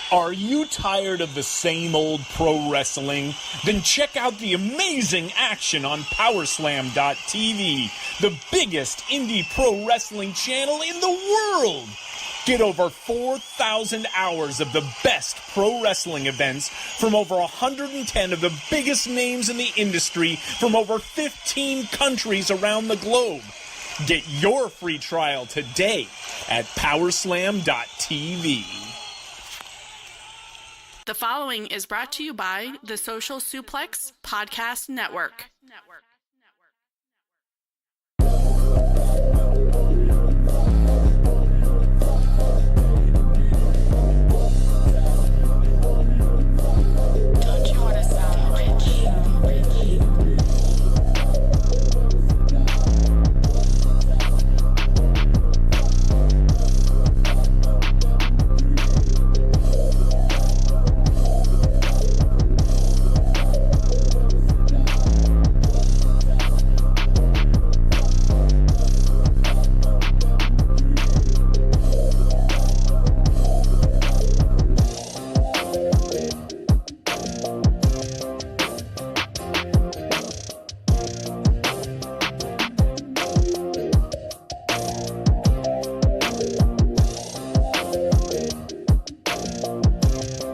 Are you tired of the same old pro wrestling? Then check out the amazing action on Powerslam.tv, the biggest indie pro wrestling channel in the world. Get over 4,000 hours of the best pro wrestling events from over 110 of the biggest names in the industry from over 15 countries around the globe. Get your free trial today at Powerslam.tv. The following is brought to you by the Social Suplex Podcast Network. Don't you want to sound rich?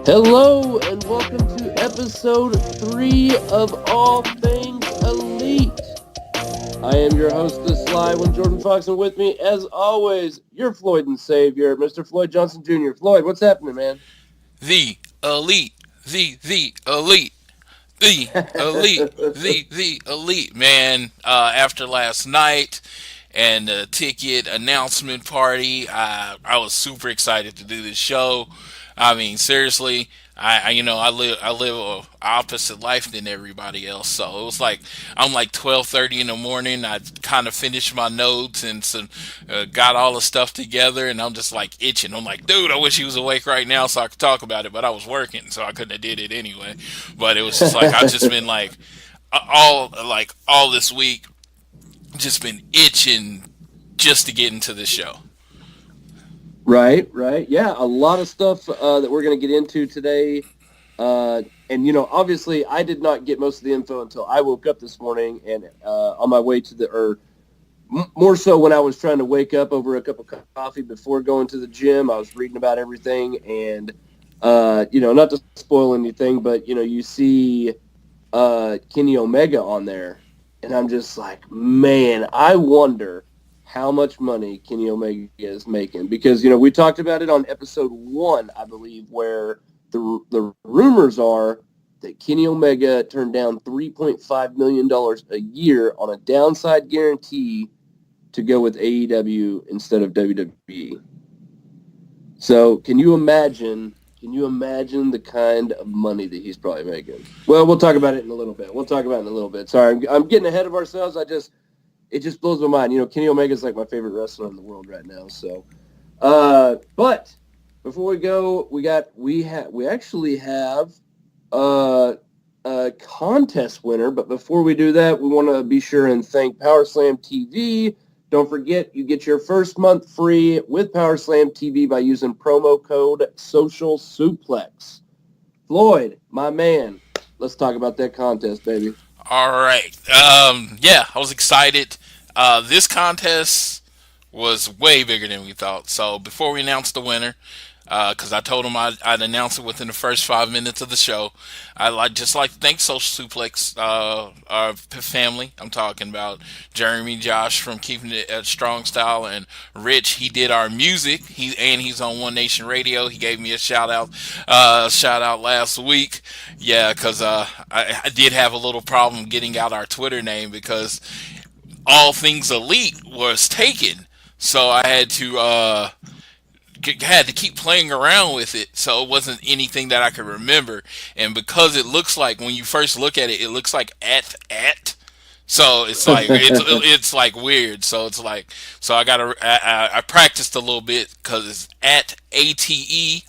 Hello and welcome to episode 3 of All Things Elite. I am your host, the Sly One Jordan Fox, and with me, as always, your Floyd and Savior, Mr. Floyd Johnson Jr. Floyd, what's happening, man? The elite, the elite, the elite, the elite, man. After last night and the ticket announcement party, I was super excited to do this show. I mean, seriously, I live a opposite life than everybody else. So it was like I'm like 12:30 in the morning. I kind of finished my notes and got all the stuff together, and I'm just like itching. I'm like, dude, I wish he was awake right now so I could talk about it, but I was working, so I couldn't have did it anyway. But it was just like I've just been like all this week, just been itching just to get into this show. Right. Yeah, a lot of stuff that we're going to get into today. And, obviously I did not get most of the info until I woke up this morning and on my way to more so when I was trying to wake up over a cup of coffee before going to the gym. I was reading about everything and, not to spoil anything, but, you see Kenny Omega on there. And I'm just like, man, I wonder how much money Kenny Omega is making. Because, we talked about it on episode 1, I believe, where the rumors are that Kenny Omega turned down $3.5 million a year on a downside guarantee to go with AEW instead of WWE. So can you imagine the kind of money that he's probably making? Well, we'll talk about it in a little bit. Sorry, I'm getting ahead of ourselves. It just blows my mind. Kenny Omega is like my favorite wrestler in the world right now. So, but before we go, we actually have a contest winner. But before we do that, we want to be sure and thank PowerSlam TV. Don't forget, you get your first month free with PowerSlam TV by using promo code Social Suplex. Floyd, my man, let's talk about that contest, baby. All right. I was excited. This contest was way bigger than we thought. So before we announce the winner, because I told him I'd announce it within the first 5 minutes of the show, I'd just like to thank Social Suplex, our family. I'm talking about Jeremy, Josh from Keeping It at Strong Style, and Rich. He did our music. He's on One Nation Radio. He gave me a shout out last week. Yeah, because I did have a little problem getting out our Twitter name because All Things Elite was taken. So I had to keep playing around with it, so it wasn't anything that I could remember. And because it looks like, when you first look at it, it looks like at. So it's like it's like weird. So it's like, so I practiced a little bit because it's at ATE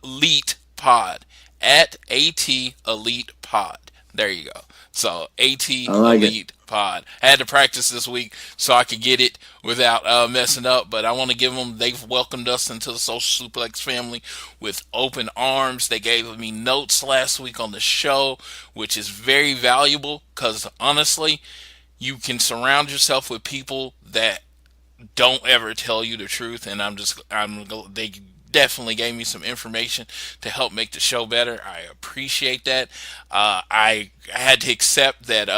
Elite Pod, at AT Elite Pod. There you go. So AT Elite pod. I had to practice this week so I could get it without messing up, but I want to give them, they've welcomed us into the Social Suplex family with open arms. They gave me notes last week on the show, which is very valuable because honestly, you can surround yourself with people that don't ever tell you the truth, and they definitely gave me some information to help make the show better. I appreciate that. I had to accept that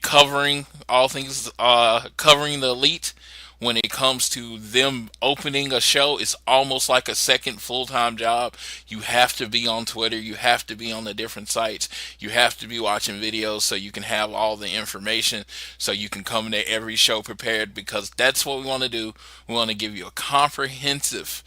covering all things, covering the elite when it comes to them opening a show is almost like a second full-time job. You have to be on Twitter. You have to be on the different sites. You have to be watching videos so you can have all the information so you can come to every show prepared, because that's what we want to do. We want to give you a comprehensive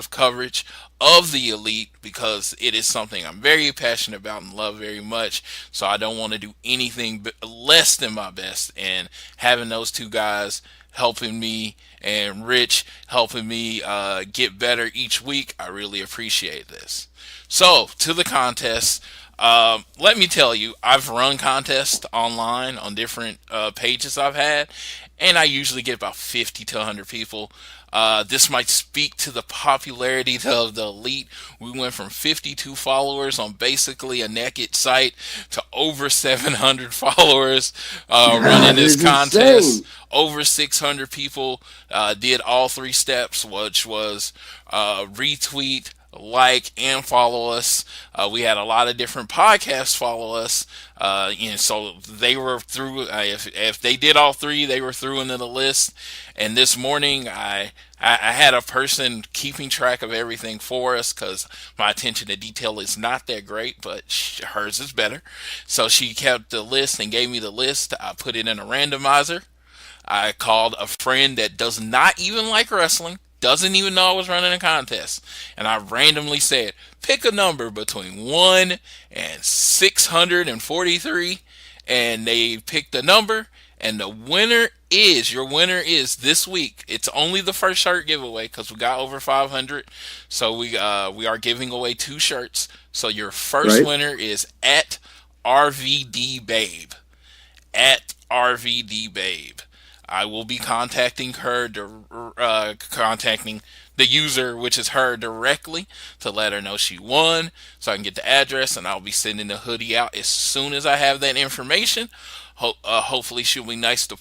coverage of the elite, because it is something I'm very passionate about and love very much. So I don't want to do anything less than my best. And having those two guys helping me and Rich helping me get better each week, I really appreciate this. So to the contest. Let me tell you, I've run contests online on different pages I've had, and I usually get about 50 to 100 people. This might speak to the popularity of the elite. We went from 52 followers on basically a naked site to over 700 followers running this contest. Insane. Over 600 people did all three steps, which was retweet, like, and follow us. We had a lot of different podcasts follow us. So they were through. If they did all three, they were through into the list. And this morning, I had a person keeping track of everything for us because my attention to detail is not that great, but hers is better. So she kept the list and gave me the list. I put it in a randomizer. I called a friend that does not even like wrestling, doesn't even know I was running a contest, and I randomly said, pick a number between 1 and 643, and they picked the number, and your winner is this week. It's only the first shirt giveaway because we got over 500, so we are giving away 2 shirts. So your first winner is at RVD Babe. At RVD Babe. I will be contacting her, contacting the user, which is her, directly to let her know she won, so I can get the address, and I'll be sending the hoodie out as soon as I have that information. Hopefully she'll be nice to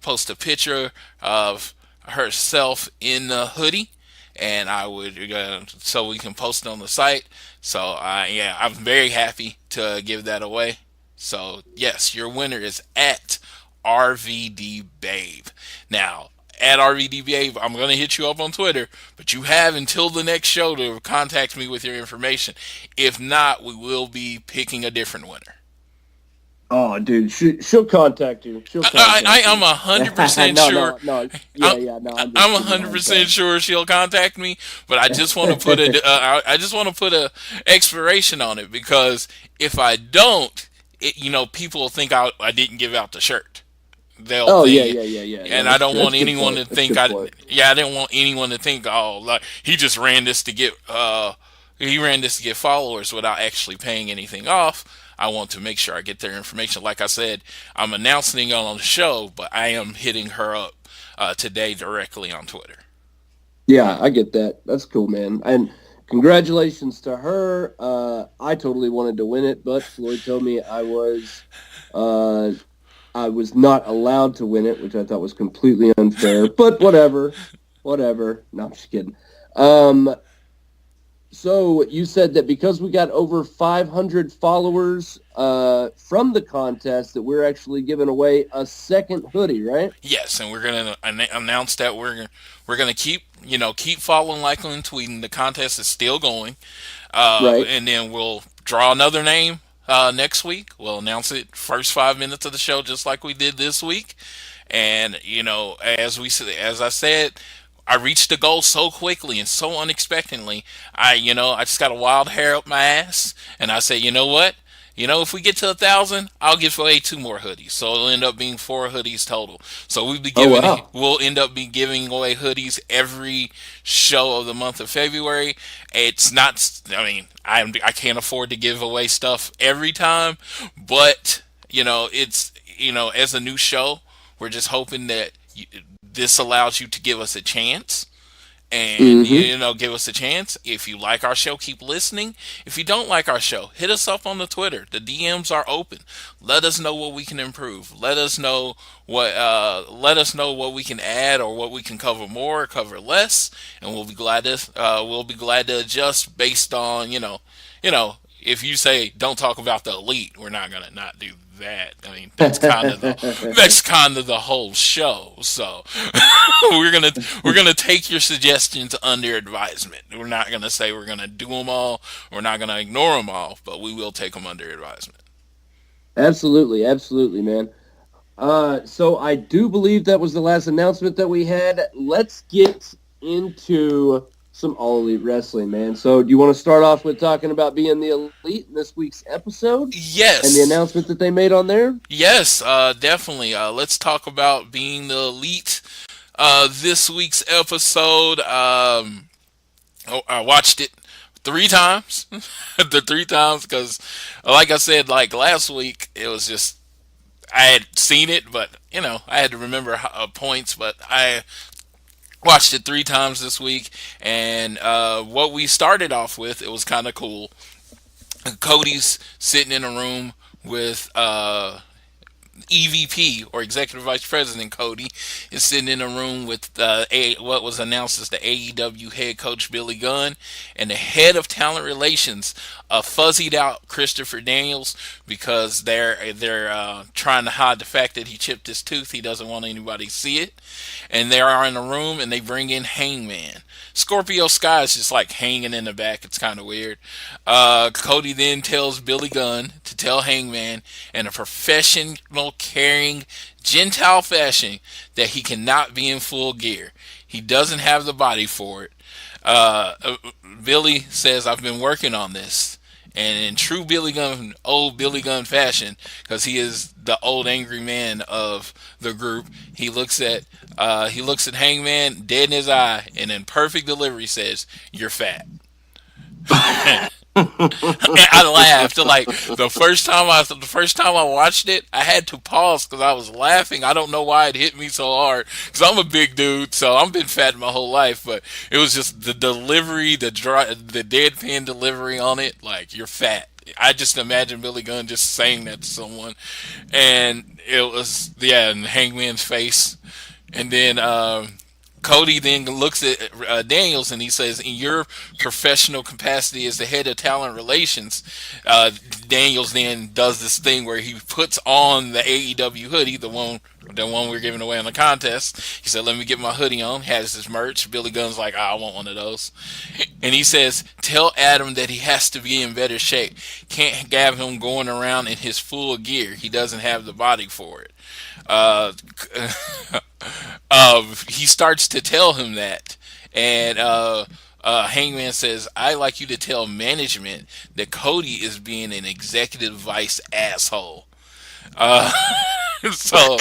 post a picture of herself in the hoodie, and I would so we can post it on the site. So I'm very happy to give that away. So yes, your winner is at RVD Babe. Now, at RVD Babe, I'm going to hit you up on Twitter, but you have until the next show to contact me with your information. If not, we will be picking a different winner. Oh, dude, she'll contact you. I am 100% sure. I'm 100% sure she'll contact me, but I just want to put a expiration on it, because if I don't, people will think I didn't give out the shirt. They'll think, yeah. And I don't want anyone to think I didn't want anyone to think, oh, like he just ran this to get followers without actually paying anything off. I want to make sure I get their information. Like I said, I'm announcing it on the show, but I am hitting her up today directly on Twitter. Yeah, I get that. That's cool, man. And congratulations to her. I totally wanted to win it, but Floyd told me I was not allowed to win it, which I thought was completely unfair. But whatever. No, I'm just kidding. So you said that because we got over 500 followers from the contest, that we're actually giving away a second hoodie, right? Yes, and we're gonna announce that we're gonna keep following, liking, and tweeting. The contest is still going, Right. And then we'll draw another name next week. We'll announce it first 5 minutes of the show, just like we did this week. And as I said, I reached the goal so quickly and so unexpectedly. I just got a wild hair up my ass, and I said, you know what? If we get to 1,000, I'll give away 2 more hoodies. So it'll end up being 4 hoodies total. So we'll end up giving away hoodies every show of the month of February. It's not, I can't afford to give away stuff every time, but It's as a new show, we're just hoping that this allows you to give us a chance and Mm-hmm. give us a chance. If you like our show, keep listening. If you don't like our show, hit us up on the Twitter. The DMs are open. Let us know what we can improve. Let us know what we can add or what we can cover more or cover less, and we'll be glad to adjust based on if you say don't talk about the elite, we're not gonna not do that. I mean, that's kind of the whole show. So we're gonna take your suggestions under advisement. We're not gonna say we're gonna do them all. We're not gonna ignore them all, but we will take them under advisement. Absolutely, absolutely, man. So I do believe that was the last announcement that we had. Let's get into some All Elite Wrestling, man. So do you want to start off with talking about being the Elite in this week's episode and the Yes, announcement that they made on there? yes, definitely. Let's talk about being the elite. This week's episode. I watched it 3 times. The 3 times because, like I said, like last week, it was just I had seen it, but I had to remember points. But I watched it 3 times this week, and what we started off with, it was kind of cool. Cody's sitting in a room with EVP or Executive Vice President Cody is sitting in a room with what was announced as the AEW head coach Billy Gunn and the head of talent relations, a fuzzied out Christopher Daniels, because they're trying to hide the fact that he chipped his tooth. He doesn't want anybody to see it, and they are in the room and they bring in Hangman. Scorpio Sky is just like hanging in the back. It's kind of weird. Cody then tells Billy Gunn to tell Hangman in a professional, caring, Gentile fashion that he cannot be in full gear. He doesn't have the body for it. Billy says, I've been working on this. And in true old Billy Gunn fashion, because he is the old angry man of the group, he looks at Hangman dead in his eye, and in perfect delivery says, "You're fat." I laughed. Like the first time I watched it, I had to pause because I was laughing. I don't know why it hit me so hard because I'm a big dude, so I've been fat my whole life. But it was just the delivery, the deadpan delivery on it. Like, you're fat. I just imagine Billy Gunn just saying that to someone, and it was, yeah, and Hangman's face, and then Cody then looks at Daniels and he says, in your professional capacity as the head of talent relations, Daniels then does this thing where he puts on the AEW hoodie, the one we're giving away on the contest. He said, let me get my hoodie on. Has his merch. Billy Gunn's like, I want one of those. And he says, tell Adam that he has to be in better shape. Can't have him going around in his full gear. He doesn't have the body for it. Uh, he starts to tell him that, and Hangman says, "I like you to tell management that Cody is being an executive vice asshole." Uh, so,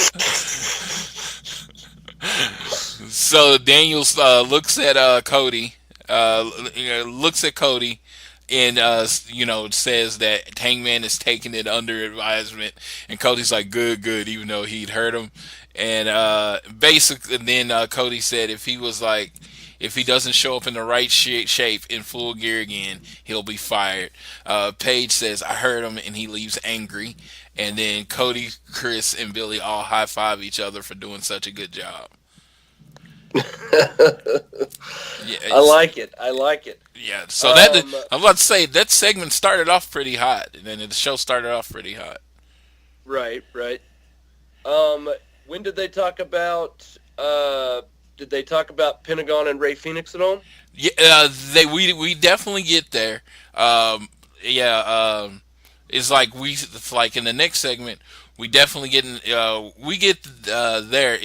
so Daniels looks at Cody, and says that Hangman is taking it under advisement, and Cody's like, good, good, even though he'd hurt him. And basically, then Cody said if he doesn't show up in the right shape in full gear again, he'll be fired. Paige says, I heard him, and he leaves angry. And then Cody, Chris, and Billy all high five each other for doing such a good job. Yeah, I like it. I like it. yeah. So I'm about to say that segment started off pretty hot, and then the show started off pretty hot. Right, right. Um, when did they talk about? Did they talk about Pentagon and Ray Phoenix at all? Yeah, we definitely get there. Yeah, it's like in the next segment we definitely get there.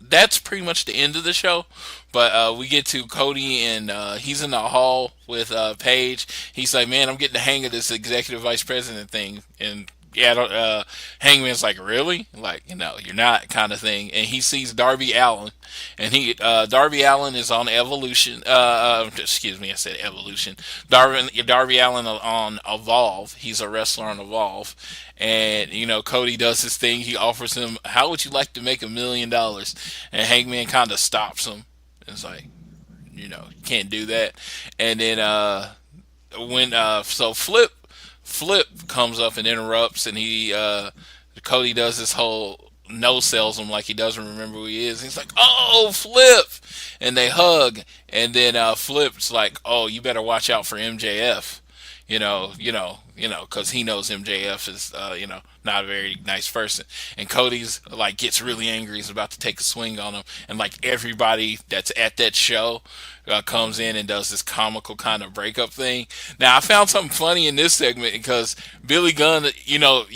That's pretty much the end of the show. But we get to Cody, and he's in the hall with Paige. He's like, "Man, I'm getting the hang of this executive vice president thing." And Hangman's like, really? Like, you're not, kind of thing. And he sees Darby Allin, and Darby Allin is on Evolution. Excuse me, I said Evolution. Darby Allin on Evolve. He's a wrestler on Evolve, and Cody does his thing. He offers him, "How would you like to make $1 million?" And Hangman kind of stops him. It's like, you can't do that. And then when so Flip comes up and interrupts, and Cody does this whole no sells him like he doesn't remember who he is. He's like, "Oh, Flip," and they hug, and then Flip's like, "Oh, you better watch out for MJF." Because he knows MJF is, not a very nice person. And Cody's like gets really angry. He's about to take a swing on him, and like everybody that's at that show comes in and does this comical kind of breakup thing. Now I found something funny in this segment because Billy Gunn,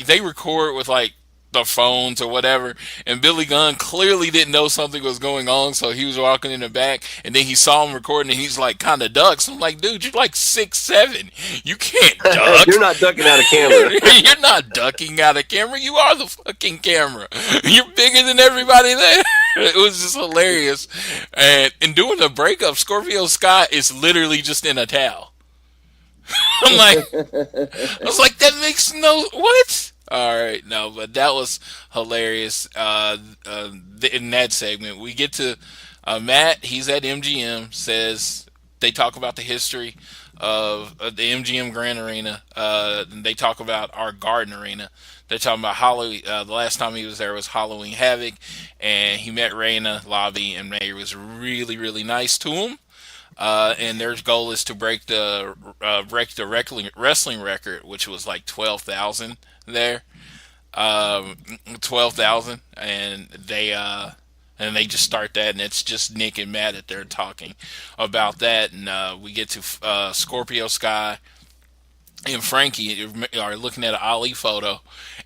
they record with like the phones or whatever, and Billy Gunn clearly didn't know something was going on, so he was walking in the back, and then he saw him recording, and he's like kind of ducks. I'm like, dude, you're like 6'7", you can't duck. You're not ducking out of camera. You're not ducking out of camera. You are the fucking camera. You're bigger than everybody there. It was just hilarious. And in doing the breakup, Scorpio Sky is literally just in a towel. I was like, that makes no, what? All right, no, but that was hilarious. In that segment, we get to Matt. He's at MGM. Says they talk about the history of the MGM Grand Arena. They talk about our Garden Arena. They're talking about Halloween. The last time he was there was Halloween Havoc, and he met Ray in the lobby, and Ray was really, really nice to him. And their goal is to break the wrestling record, which was like 12,000 there, 12,000, and they just start that, and it's just Nick and Matt that they're talking about that, and we get to Scorpio Sky and Frankie are looking at an Ali photo,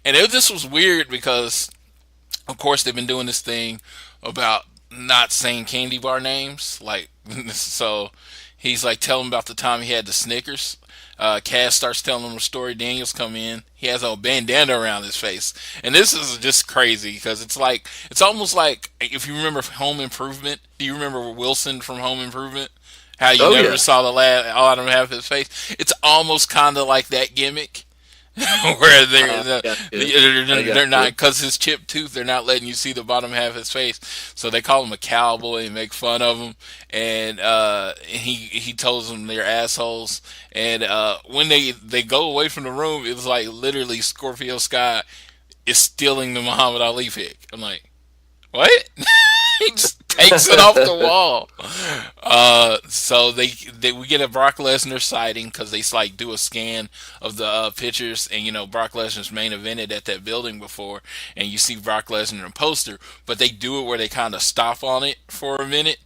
and this was weird because, of course, they've been doing this thing about not saying candy bar names, like so. He's like telling about the time he had the Snickers. Cass starts telling him a story. Daniels come in. He has a bandana around his face, and this is just crazy because it's almost like if you remember Home Improvement. Do you remember Wilson from Home Improvement? How you never saw the lad Autumn have his face. It's almost kind of like that gimmick. Where they're not, because his chipped tooth, they're not letting you see the bottom half of his face, so they call him a cowboy and make fun of him, and he tells them they're assholes, and when they go away from the room, it's like literally Scorpio Sky is stealing the Muhammad Ali pick. I'm like, what? He just takes it off the wall. So we get a Brock Lesnar sighting because they like do a scan of the pictures, and Brock Lesnar's main evented at that building before, and you see Brock Lesnar in a poster, but they do it where they kind of stop on it for a minute.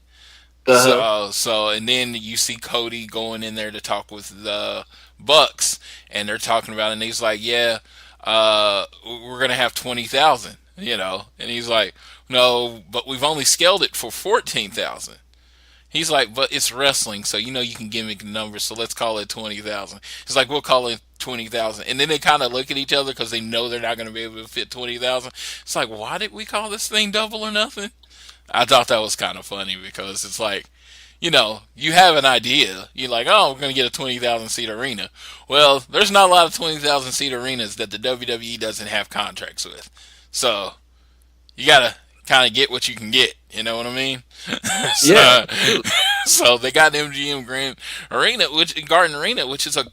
So and then you see Cody going in there to talk with the Bucks, and they're talking about it, and he's like, yeah, we're gonna have 20,000, and he's like, no, but we've only scaled it for 14,000. He's like, but it's wrestling, so you can gimmick the numbers, so let's call it 20,000. He's like, we'll call it 20,000. And then they kind of look at each other because they know they're not going to be able to fit 20,000. It's like, why did we call this thing Double or Nothing? I thought that was kind of funny because it's like, you have an idea. You're like, oh, we're going to get a 20,000 seat arena. Well, there's not a lot of 20,000 seat arenas that the WWE doesn't have contracts with. So you got to kind of get what you can get. You know what I mean? So they got MGM Grand Arena, Garden Arena, which is a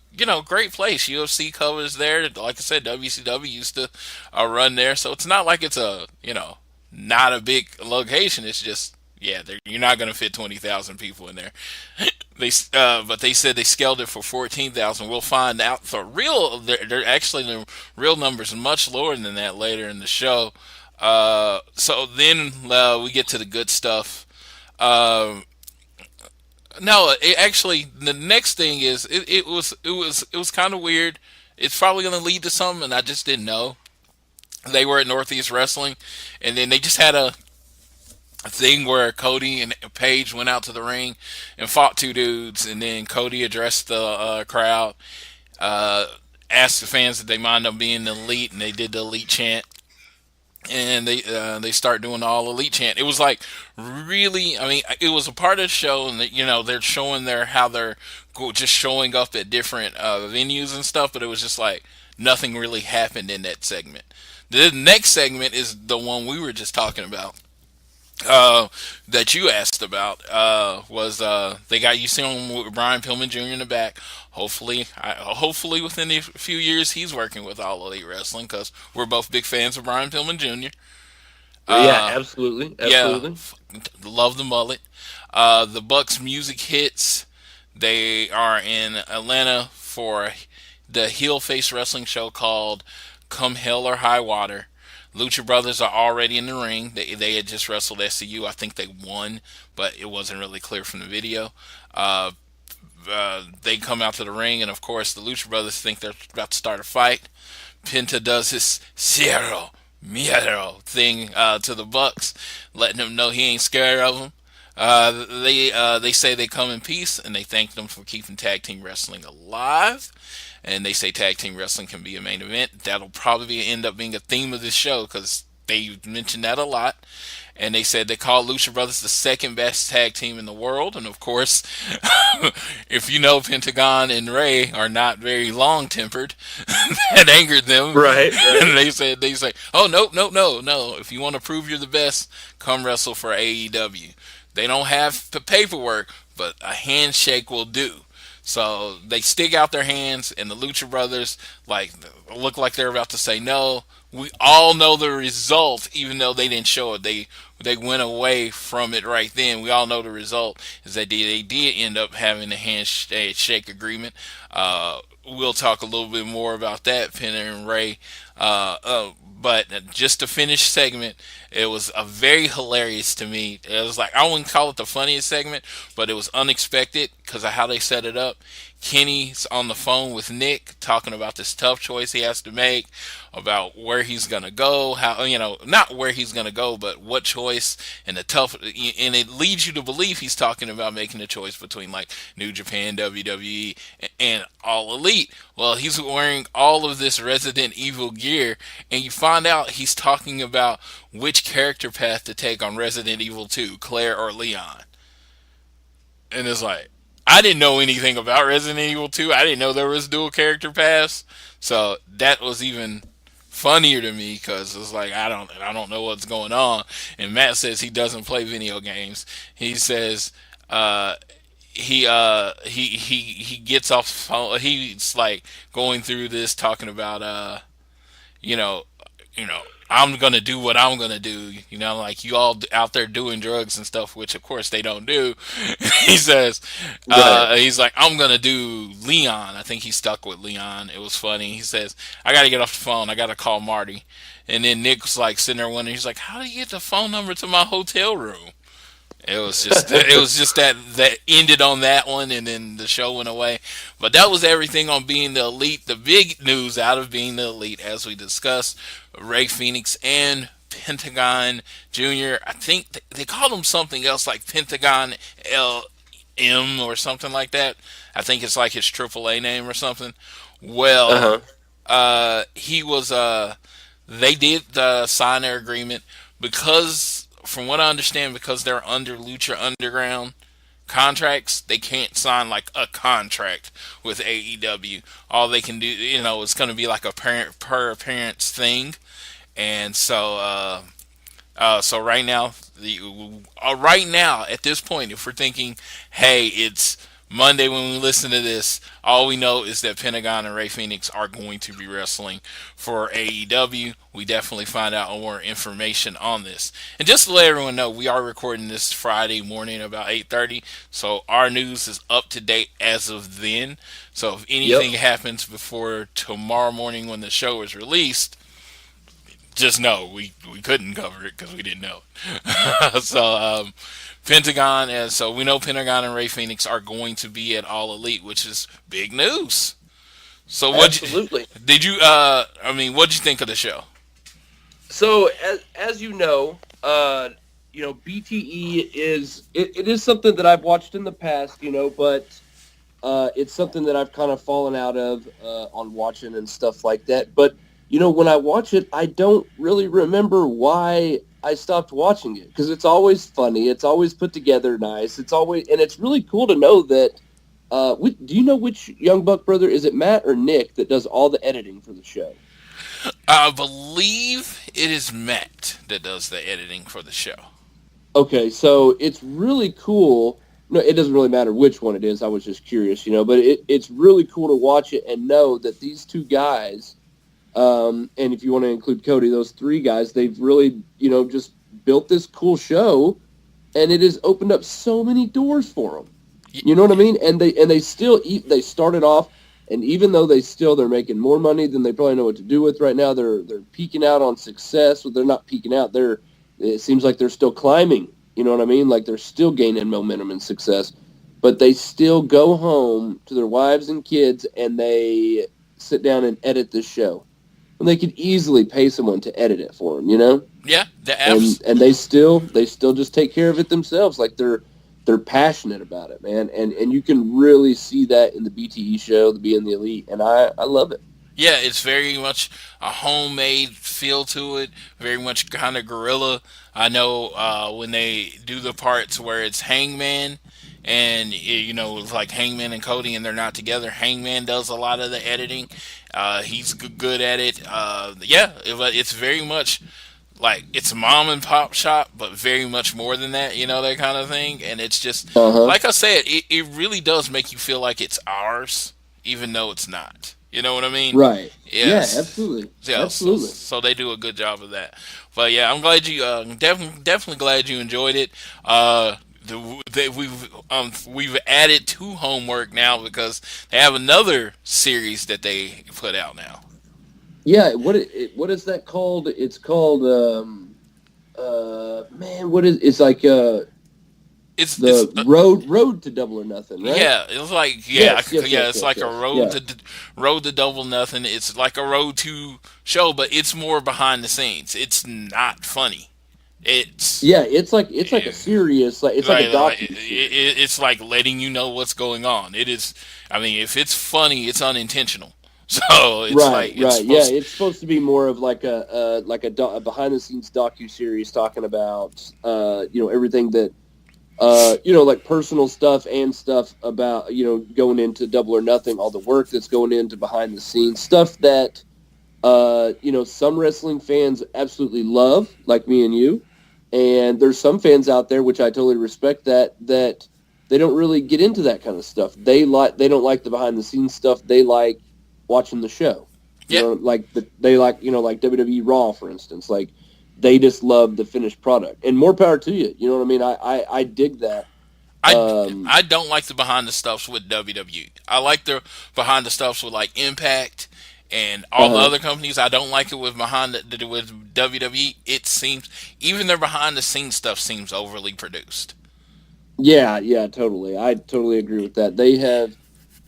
great place. UFC covers there. Like I said, WCW used to run there, so it's not like it's a not a big location. It's just you're not going to fit 20,000 people in there. But they said they scaled it for 14,000. We'll find out they're actually the real numbers much lower than that later in the show. So then we get to the good stuff. Actually, the next thing is it was kind of weird. It's probably going to lead to something, and I just didn't know. They were at Northeast Wrestling, and then they just had a thing where Cody and Paige went out to the ring and fought two dudes, and then Cody addressed the crowd. asked the fans if they mind them being the elite, and they did the elite chant. And they start doing the all elite chant. It was like really, I mean, it was a part of the show, and they're showing how they're just showing up at different venues and stuff. But it was just like nothing really happened in that segment. The next segment is the one we were just talking about. That you asked about was they got you see him with Brian Pillman Jr. in the back. Hopefully within a few years he's working with All Elite Wrestling because we're both big fans of Brian Pillman Jr. Yeah, Uh, absolutely, yeah, absolutely. love the mullet. The Bucks music hits. They are in Atlanta for the heel face wrestling show called Come Hell or High Water. Lucha Brothers are already in the ring. They had just wrestled SCU. I think they won, but it wasn't really clear from the video. Uh, they come out to the ring, and of course, the Lucha Brothers think they're about to start a fight. Penta does his Cierro Miedo thing to the Bucks, letting them know he ain't scared of them. They say they come in peace, and they thank them for keeping tag team wrestling alive. And they say tag team wrestling can be a main event. That'll probably end up being a theme of this show because they mentioned that a lot. And they said they call Lucha Brothers the second best tag team in the world. And of course, if you know Pentagon and Ray are not very long tempered, that angered them. Right, And right. they say, oh no. If you want to prove you're the best, come wrestle for AEW. They don't have the paperwork, but a handshake will do. So they stick out their hands, and the Lucha Brothers look like they're about to say no. We all know the result, even though they didn't show it. They went away from it right then. We all know the result is that they did end up having a handshake agreement. We'll talk a little bit more about that, Penner and Ray. But just to finish segment, it was a very hilarious to me. It was like I wouldn't call it the funniest segment, but it was unexpected because of how they set it up. Kenny's on the phone with Nick talking about this tough choice he has to make about where he's gonna go, how not where he's gonna go, but what choice and the tough, and it leads you to believe he's talking about making a choice between like New Japan, WWE, and All Elite. Well, he's wearing all of this Resident Evil gear, and you find out he's talking about which character path to take on Resident Evil 2, Claire or Leon. And it's like, I didn't know anything about Resident Evil 2. I didn't know there was dual character paths. So that was even funnier to me because it's like I don't know what's going on. And Matt says he doesn't play video games. He says he gets off the phone. He's like going through this talking about you know, I'm gonna do what I'm gonna do. Like you all out there doing drugs and stuff, which of course they don't do. He says, Right. he's like, I'm gonna do Leon. I think he's stuck with Leon. It was funny. He says, I gotta get off the phone. I gotta call Marty. And then Nick's like sitting there wondering. He's like, how do you get the phone number to my hotel room? It was just that ended on that one, and then the show went away. But that was everything on Being the Elite. The big news out of Being the Elite, as we discussed, Ray Phoenix and Pentagon Jr. I think they called him something else like Pentagon LM or something like that. I think it's like his AAA name or something. Well, Uh-huh. he was they did sign their agreement because, from what I understand, because they're under Lucha Underground contracts, they can't sign like a contract with AEW. All they can do, it's going to be like a parent per appearance thing, and so right now at this point, if we're thinking, hey, it's Monday when we listen to this, all we know is that Pentagon and Ray Phoenix are going to be wrestling for AEW. We definitely find out more information on this. And just to let everyone know, we are recording this Friday morning about 8:30, so our news is up to date as of then. So if Yep. anything happens before tomorrow morning when the show is released, just know we couldn't cover it because we didn't know it. Pentagon, and so we know Pentagon and Ray Phoenix are going to be at All Elite, which is big news. So Absolutely. did you what'd you think of the show? So as BTE it is something that I've watched in the past, but it's something that I've kind of fallen out of on watching and stuff like that. But when I watch it, I don't really remember why I stopped watching it, because it's always funny. It's always put together nice. And it's really cool to know that. Do you know which Young Buck brother, is it Matt or Nick, that does all the editing for the show? I believe it is Matt that does the editing for the show. Okay, so it's really cool. No, it doesn't really matter which one it is. I was just curious, but it's really cool to watch it and know that these two guys, and if you want to include Cody, those three guys, they've really, just built this cool show, and it has opened up so many doors for them. You know what I mean? And they still they started off, and even though they're making more money than they probably know what to do with right now, they're peaking out on success. Well, they're not peaking out. It seems like they're still climbing. You know what I mean? Like they're still gaining momentum and success, but they still go home to their wives and kids and they sit down and edit this show. And they could easily pay someone to edit it for them, Yeah, and they still just take care of it themselves. Like they're passionate about it, man. And you can really see that in the BTE show, the Being the Elite, and I love it. Yeah, it's very much a homemade feel to it, very much kind of guerrilla. I know when they do the parts where it's Hangman, and it's like Hangman and Cody, and they're not together. Hangman does a lot of the editing. He's good at it. It's very much like it's a mom and pop shop, but very much more than that, that kind of thing. And it's just like I said, it really does make you feel like it's ours, even though it's not. You know what I mean? Right. Yes. Yeah, absolutely. Yeah, absolutely. So they do a good job of that. But yeah, I'm glad you definitely glad you enjoyed it. We've added to homework now because they have another series that they put out now. Yeah, what is that called? It's called it's like Road to Double or Nothing, right? Yeah, it's like road to Double Nothing. It's like a road to show, but it's more behind the scenes. It's not funny. It's like a serious, like it's like a docu. It's like letting you know what's going on. It is. I mean, if it's funny, it's unintentional. So it's right. It's supposed to be more of like a behind the scenes docu series talking about everything that like personal stuff and stuff about going into Double or Nothing, all the work that's going into behind the scenes stuff that some wrestling fans absolutely love, like me and you, and there's some fans out there, which I totally respect, that they don't really get into that kind of stuff. They don't like the behind the scenes stuff. They like watching the show. Like like WWE Raw, for instance. Like they just love the finished product, and more power to you. You know what I mean? I dig that. I don't like the behind the stuffs with WWE. I like the behind the stuffs with like Impact and all the other companies. I don't like it with with WWE. It seems even their behind the scenes stuff seems overly produced. Yeah, totally. I totally agree with that. They have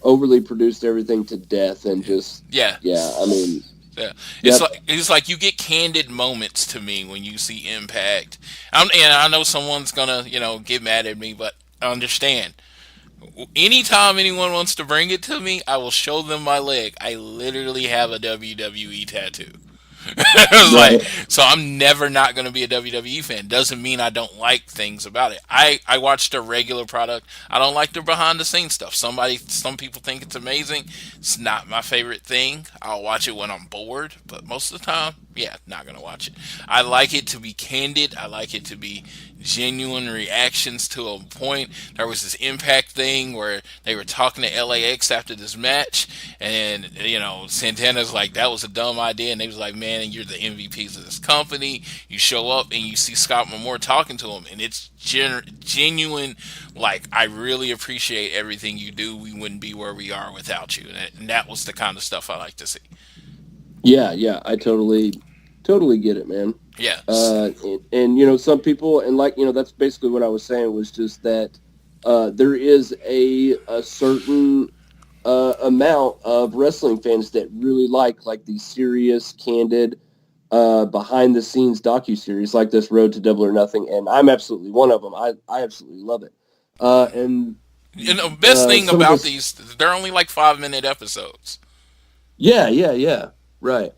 overly produced everything to death, and just yeah. I mean, yeah, it's like you get candid moments to me when you see Impact. And I know someone's gonna get mad at me, but understand. Anytime anyone wants to bring it to me, I will show them my leg. I literally have a WWE tattoo. Like, so I'm never not going to be a WWE fan. Doesn't mean I don't like things about it. I watch the regular product. I don't like the behind the scenes stuff. Some people think it's amazing. It's not my favorite thing. I'll watch it when I'm bored, but most of the time, not going to watch it. I like it to be candid. I like it to be genuine reactions to a point. There was this Impact thing where they were talking to LAX after this match, and Santana's like, that was a dumb idea, and they was like, man, you're the MVPs of this company. You show up and you see Scott Moore talking to him, and it's genuine. Like, I really appreciate everything you do. We wouldn't be where we are without you, and that was the kind of stuff I like to see. Yeah, I totally get it, man. Yeah. And some people, and that's basically what I was saying, was just that there is a certain amount of wrestling fans that really like these serious, candid, behind the scenes docuseries like this Road to Double or Nothing, and I'm absolutely one of them. I absolutely love it. And the best thing about these They're only like 5-minute episodes. Yeah. Right.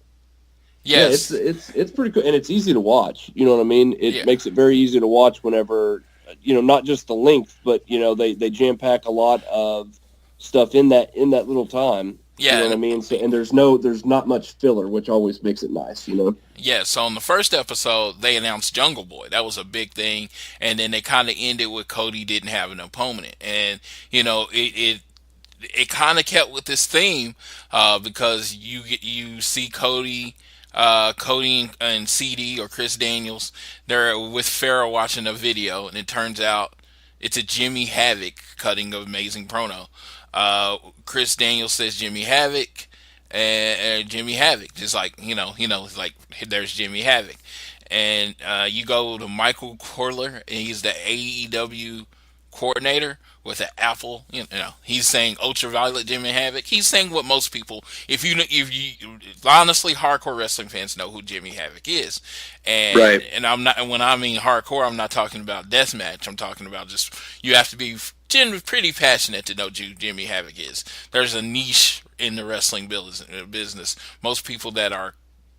Yeah, it's Yes. it's it's pretty cool, and it's easy to watch. You know what I mean? It Yeah. makes it very easy to watch whenever, not just the length, but they jam pack a lot of stuff in that little time. You Yeah. know what I And mean? So, and there's not much filler, which always makes it nice. yeah, so on the first episode, they announced Jungle Boy. That was a big thing. And then they kind of ended with Cody didn't have an opponent. And, it kind of kept with this theme because you see Cody and CD or Chris Daniels, they're with Farrah watching a video, and it turns out it's a Jimmy Havoc cutting of Amazing Prono. Chris Daniels says Jimmy Havoc, and Jimmy Havoc, just like it's like there's Jimmy Havoc, and you go to Michael Corler, and he's the AEW coordinator with an apple. He's saying ultraviolet Jimmy Havoc. He's saying what most people, if you honestly, hardcore wrestling fans know who Jimmy Havoc is, and Right. and I'm not, when I mean hardcore, I'm not talking about deathmatch. I'm talking about just you have to be pretty passionate to know who Jimmy Havoc is. There's a niche in the wrestling business. Most people that are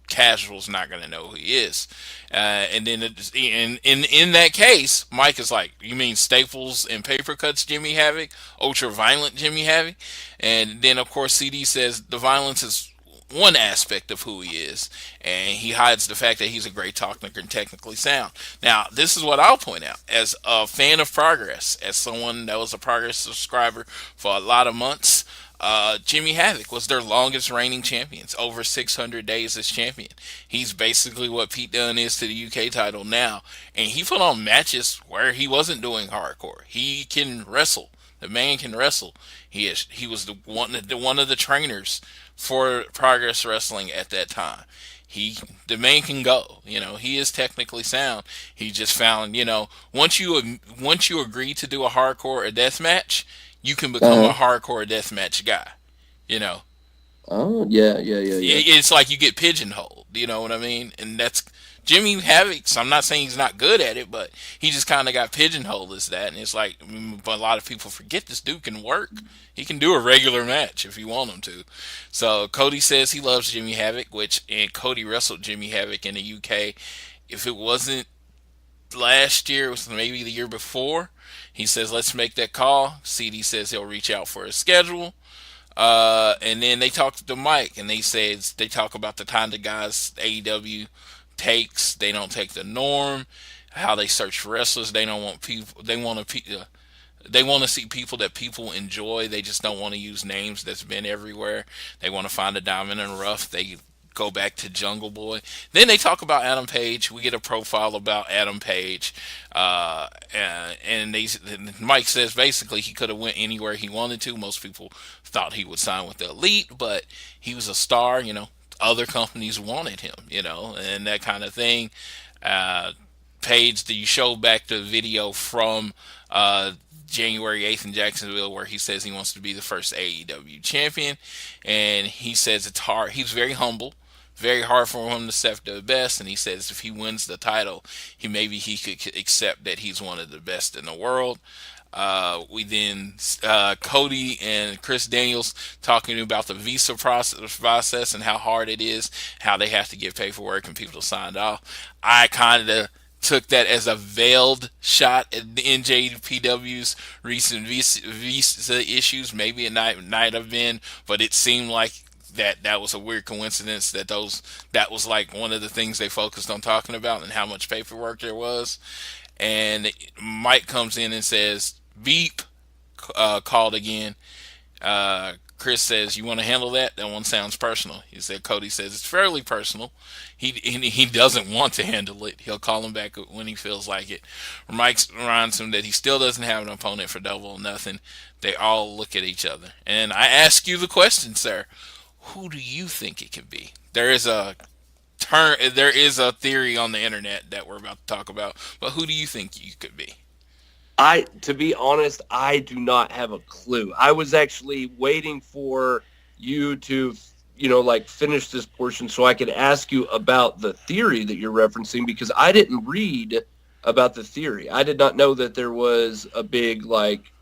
casual's not going to know who he is. And then in that case, Mike is like, you mean Staples and Paper Cuts Jimmy Havoc, ultra violent Jimmy Havoc? And then of course CD says the violence is one aspect of who he is, and he hides the fact that he's a great talker and technically sound. Now, this is what I'll point out as a fan of Progress, as someone that was a Progress subscriber for a lot of months. Jimmy Havoc was their longest reigning champions, over 600 days as champion. He's basically what Pete Dunne is to the UK title now, and he put on matches where he wasn't doing hardcore. He can wrestle. The man can wrestle. He was one of the trainers for Progress Wrestling at that time. The man can go. He is technically sound. He just found, once you agree to do a hardcore or death match, you can become a hardcore deathmatch guy. You know, Oh, yeah. it's like you get pigeonholed. You know what I mean? And that's Jimmy Havoc. So I'm not saying he's not good at it, but he just kind of got pigeonholed as that. And it's like, but a lot of people forget this dude can work. He can do a regular match if you want him to. So Cody says he loves Jimmy Havoc, and Cody wrestled Jimmy Havoc in the UK. If it wasn't last year, it was maybe the year before. He says, let's make that call. CD says he'll reach out for a schedule. And then they talk to Mike, and they talk about the kind of guys AEW takes. They don't take the norm. How they search for wrestlers. They don't want people. They want to see people that people enjoy. They just don't want to use names that's been everywhere. They want to find a diamond in the rough. They go back to Jungle Boy. Then they talk about Adam Page. We get a profile about Adam Page, and Mike says basically he could have went anywhere he wanted to. Most people thought he would sign with the Elite, but he was a star. Other companies wanted him. And that kind of thing. Page, you show back the video from January 8th in Jacksonville where he says he wants to be the first AEW champion, and he says it's hard. He's very humble, very hard for him to accept the best, and he says if he wins the title, he could accept that he's one of the best in the world. We then Cody and Chris Daniels talking about the visa process and how hard it is, how they have to get paperwork and people signed off. I kind of took that as a veiled shot at the NJPW's recent visa issues. Maybe it might have been, but it seemed like that was a weird coincidence that was like one of the things they focused on talking about and how much paperwork there was. And Mike comes in and says, beep, called again. Chris says, you want to handle that? That one sounds personal. Cody says, it's fairly personal. He doesn't want to handle it. He'll call him back when he feels like it. Mike reminds him that he still doesn't have an opponent for Double or Nothing. They all look at each other. And I ask you the question, sir. Who do you think it could be? There is a theory on the internet that we're about to talk about, but who do you think you could be? To be honest, I do not have a clue. I was actually waiting for you to, finish this portion so I could ask you about the theory that you're referencing, because I didn't read about the theory. I did not know that there was a big,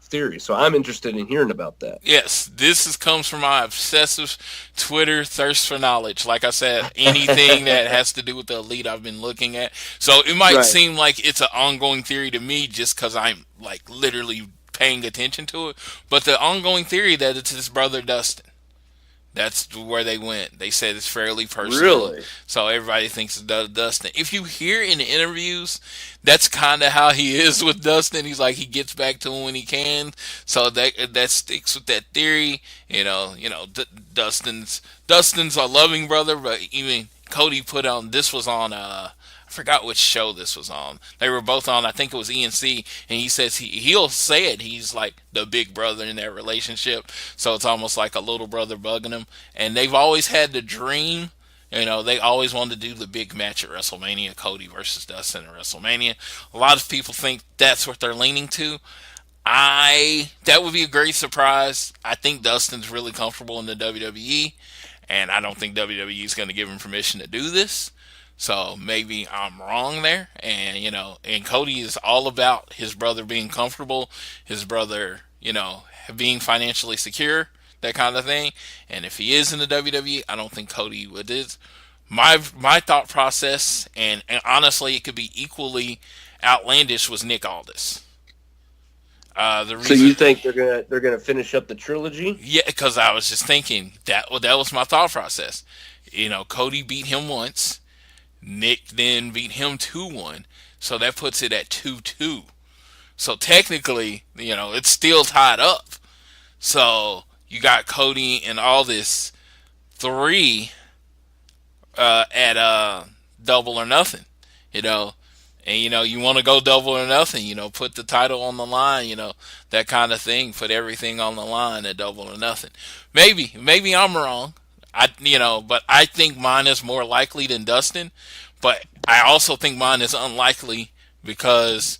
theory. So I'm interested in hearing about that. Yes, comes from my obsessive Twitter thirst for knowledge. Like I said, anything that has to do with the elite, I've been looking at. So it might Right. seem like it's an ongoing theory to me, just because I'm like literally paying attention to it. But the ongoing theory that it's his brother Dustin. That's where they went. They said it's fairly personal, Really? so everybody thinks it's Dustin. If you hear in the interviews, that's kind of how he is with Dustin. He's like he gets back to him when he can, so that sticks with that theory. Dustin's a loving brother, but even Cody put on this was on I forgot which show this was on. They were both on, I think it was ENC, and he says he'll say it. He's like the big brother in that relationship, so it's almost like a little brother bugging him. And they've always had the dream. They always wanted to do the big match at WrestleMania, Cody versus Dustin at WrestleMania. A lot of people think that's what they're leaning to. That would be a great surprise. I think Dustin's really comfortable in the WWE, and I don't think WWE is going to give him permission to do this. So maybe I'm wrong there, and Cody is all about his brother being comfortable, his brother, being financially secure, that kind of thing. And if he is in the WWE, I don't think Cody would. Is my thought process, and honestly, it could be equally outlandish. Was Nick Aldis? The So reason, you think they're gonna finish up the trilogy? yeah, because I was just thinking that was my thought process. Cody beat him once. Nick then beat him 2-1, so that puts it at 2-2. So technically, it's still tied up. So you got Cody and all this 3 at double or nothing, you know, and you want to go double or nothing, put the title on the line, that kind of thing. Put everything on the line at double or nothing. Maybe I'm wrong. But I think mine is more likely than Dustin. But I also think mine is unlikely because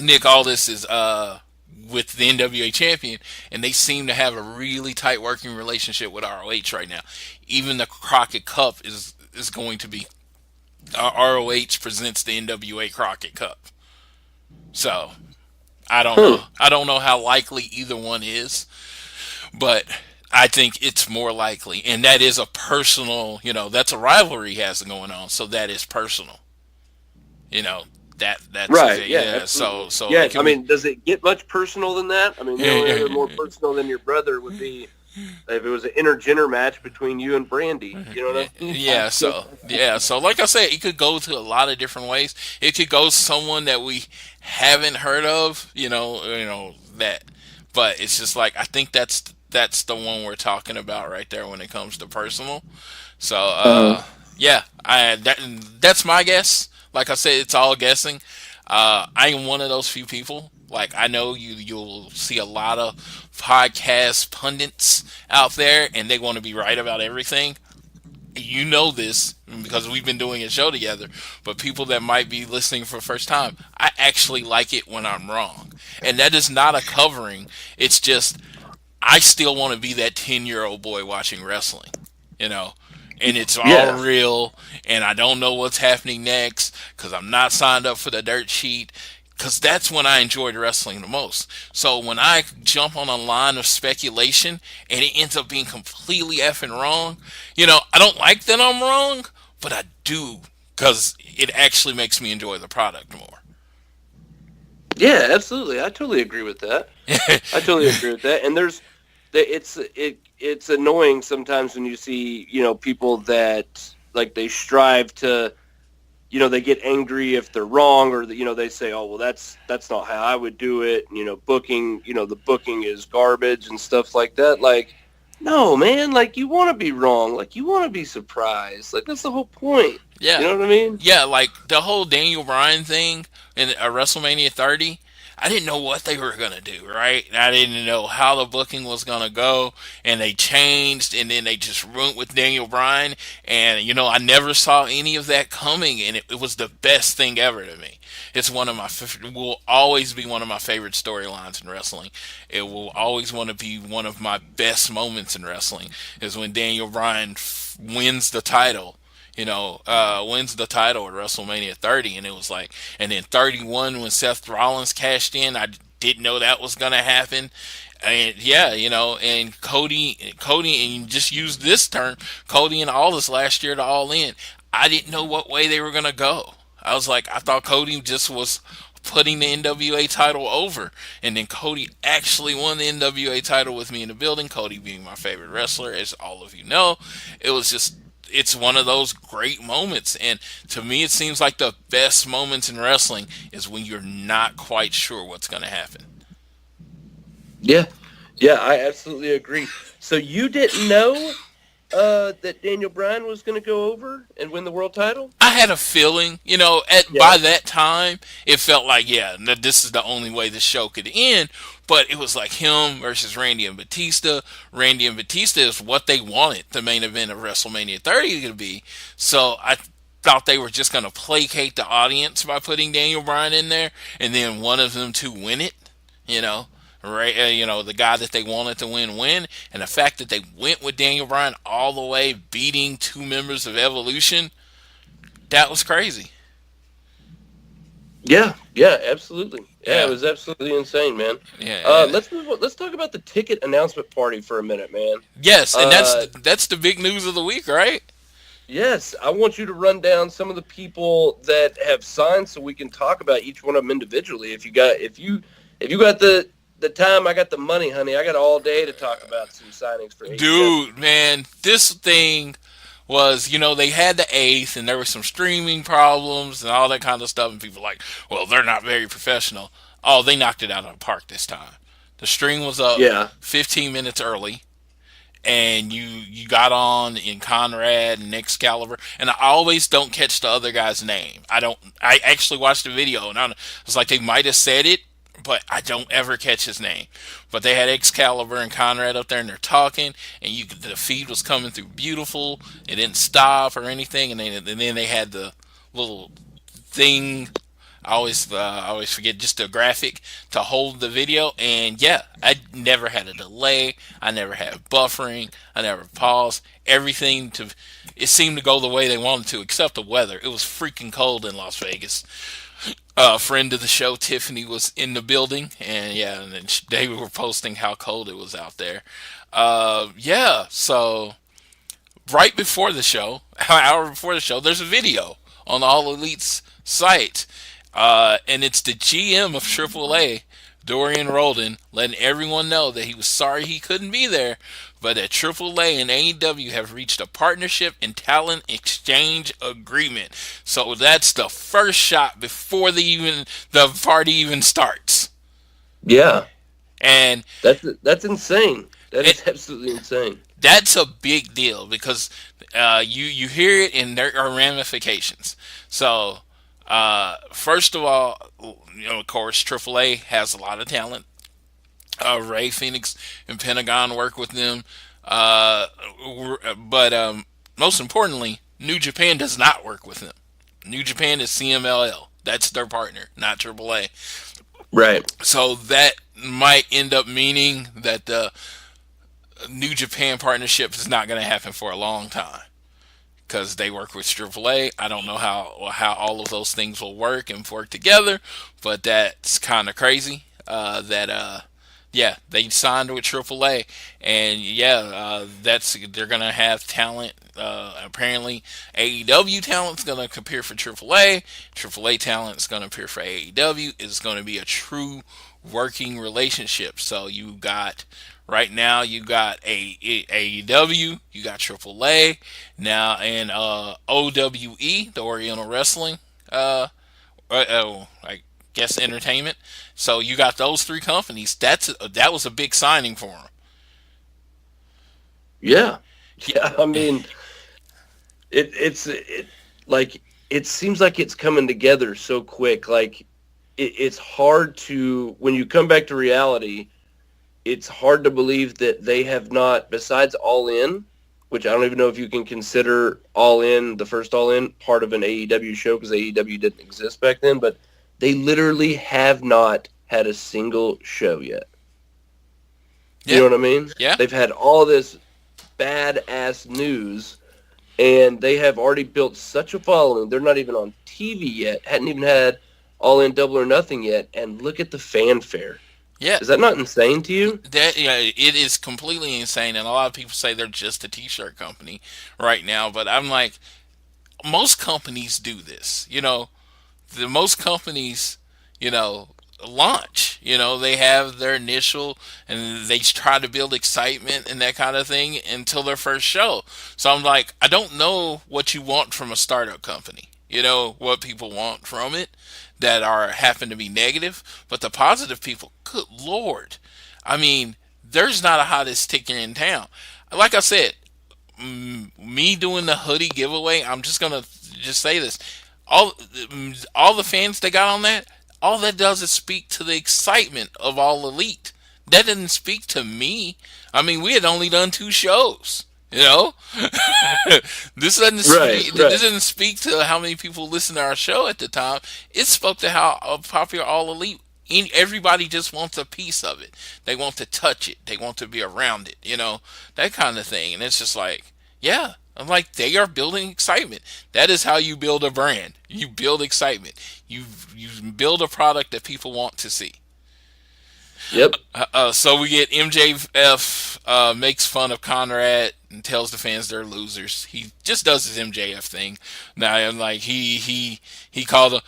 Nick Aldis is with the NWA champion, and they seem to have a really tight working relationship with ROH right now. Even the Crockett Cup is going to be ROH presents the NWA Crockett Cup. So I don't know. I don't know how likely either one is, but I think it's more likely, and that is a personal. That's a rivalry he has going on, so that is personal. That's Right. Yeah. yeah. Absolutely. So Yeah. it can I be, mean, does it get much personal than that? I mean, the only other more personal than your brother would be if it was an intergender match between you and Brandy. You know what I mean? So like I said, it could go to a lot of different ways. It could go someone that we haven't heard of, that, but it's just like I think that's the one we're talking about right there when it comes to personal. So yeah, that's my guess. Like I said, it's all guessing. I am one of those few people. Like I know you'll see a lot of podcast pundits out there, and they want to be right about everything. You know this because we've been doing a show together. But people that might be listening for the first time, I actually like it when I'm wrong, and that is not a covering. It's just I still want to be that 10-year-old boy watching wrestling. And it's all real, and I don't know what's happening next because I'm not signed up for the dirt sheet, because that's when I enjoyed wrestling the most. So when I jump on a line of speculation and it ends up being completely effing wrong, I don't like that I'm wrong, but I do because it actually makes me enjoy the product more. Yeah, absolutely. I totally agree with that. And it's annoying sometimes when you see, people that like they strive to, they get angry if they're wrong, or they say, oh, well, that's not how I would do it. Booking, the booking is garbage and stuff like that. Like, no, man, like you want to be wrong. Like you want to be surprised. Like that's the whole point. Yeah. You know what I mean? Yeah, like the whole Daniel Bryan thing in WrestleMania 30, I didn't know what they were going to do, right? I didn't know how the booking was going to go, and they changed, and then they just went with Daniel Bryan, and, I never saw any of that coming, and it was the best thing ever to me. It's will always be one of my favorite storylines in wrestling. It will always want to be one of my best moments in wrestling, is when Daniel Bryan wins the title. Wins the title at WrestleMania 30, and it was like, and then 31 when Seth Rollins cashed in, didn't know that was going to happen. And yeah, and Cody, and you just used this term, Cody and Aldis last year to All In. I didn't know what way they were going to go. I was like, I thought Cody just was putting the NWA title over. And then Cody actually won the NWA title with me in the building. Cody being my favorite wrestler, as all of you know. It's one of those great moments. And to me, it seems like the best moments in wrestling is when you're not quite sure what's going to happen. Yeah. Yeah, I absolutely agree. So you didn't know that Daniel Bryan was going to go over and win the world title? I had a feeling, by that time, it felt like, this is the only way the show could end. But it was like him versus Randy and Batista. Randy and Batista is what they wanted the main event of WrestleMania 30 to be. So I thought they were just going to placate the audience by putting Daniel Bryan in there, and then one of them to win it, right? The guy that they wanted to win, and the fact that they went with Daniel Bryan all the way, beating 2 members of Evolution, that was crazy. Yeah, absolutely. Yeah, it was absolutely insane, man. Yeah. Let's move on. Let's talk about the ticket announcement party for a minute, man. Yes, and that's the big news of the week, right? Yes, I want you to run down some of the people that have signed, so we can talk about each one of them individually. If you got the time, I got the money, honey. I got all day to talk about some signings for AEW. Dude, man, this thing was, they had the 8th, and there were some streaming problems and all that kind of stuff, and people were like, well, they're not very professional. Oh, they knocked it out of the park this time. The stream was up 15 minutes early, and you got on in Conrad and Excalibur, and I always don't catch the other guy's name. I actually watched the video, and it's like they might have said it, but I don't ever catch his name. But they had Excalibur and Conrad up there, and they're talking, and the feed was coming through beautiful. It didn't stop or anything, and then they had the little thing. I always forget, just a graphic to hold the video, and I never had a delay. I never had buffering. I never paused. It seemed to go the way they wanted to, except the weather. It was freaking cold in Las Vegas. A friend of the show, Tiffany, was in the building, and then they were posting how cold it was out there. So right before the show, an hour before the show, there's a video on All Elite's site, and it's the GM of AAA, Dorian Roldan, letting everyone know that he was sorry he couldn't be there, but that AAA and AEW have reached a partnership and talent exchange agreement. So that's the first shot before the party even starts. Yeah, and that's insane. That is absolutely insane. That's a big deal because you hear it and there are ramifications. So first of all, of course, AAA has a lot of talent. Ray Phoenix and Pentagon work with them. But most importantly, New Japan does not work with them. New Japan is CMLL. That's their partner, not AAA. Right. So that might end up meaning that the New Japan partnership is not going to happen for a long time because they work with AAA. I don't know how all of those things will work and work together, but that's kind of crazy they signed with AAA, and they're gonna have talent. Apparently, AEW talent's gonna appear for AAA. AAA talent's gonna appear for AEW. It's gonna be a true working relationship. So right now you got AEW, you got AAA now, and OWE, the Oriental Wrestling. Entertainment. So you got those 3 companies. That was a big signing for them. Yeah. I mean, it seems like it's coming together so quick. Like it's hard to, when you come back to reality, it's hard to believe that they have not, besides All In, which I don't even know if you can consider All In, the first All In, part of an AEW show because AEW didn't exist back then, but they literally have not had a single show yet. You know what I mean? Yeah. They've had all this badass news, and they have already built such a following. They're not even on TV yet. Hadn't even had All In Double or Nothing yet. And look at the fanfare. Yeah, Is that not insane to you? that yeah, it is completely insane, and a lot of people say they're just a T-shirt company right now. But I'm like, most companies do this. The most companies, you know, launch. They have their initial and they try to build excitement and that kind of thing until their first show. So I'm like, I don't know what you want from a startup company. What people want from it that are happen to be negative, but the positive people, good lord. I mean, there's not a hottest ticker in town. Like I said, me doing the hoodie giveaway, I'm just gonna just say this: all all the fans that got on that, all that does is speak to the excitement of All Elite. That didn't speak to me. I mean, we had only done 2 shows. You know, this doesn't Right, speak. right. This doesn't speak to how many people listened to our show at the time. It spoke to how popular All Elite. Everybody just wants a piece of it. They want to touch it. They want to be around it. That kind of thing. And it's just like, yeah, I'm like, they are building excitement. That is how you build a brand. You build excitement. You build a product that people want to see. Yep. So we get MJF makes fun of Conrad and tells the fans they're losers. He just does his MJF thing. Now, I'm like, he called him.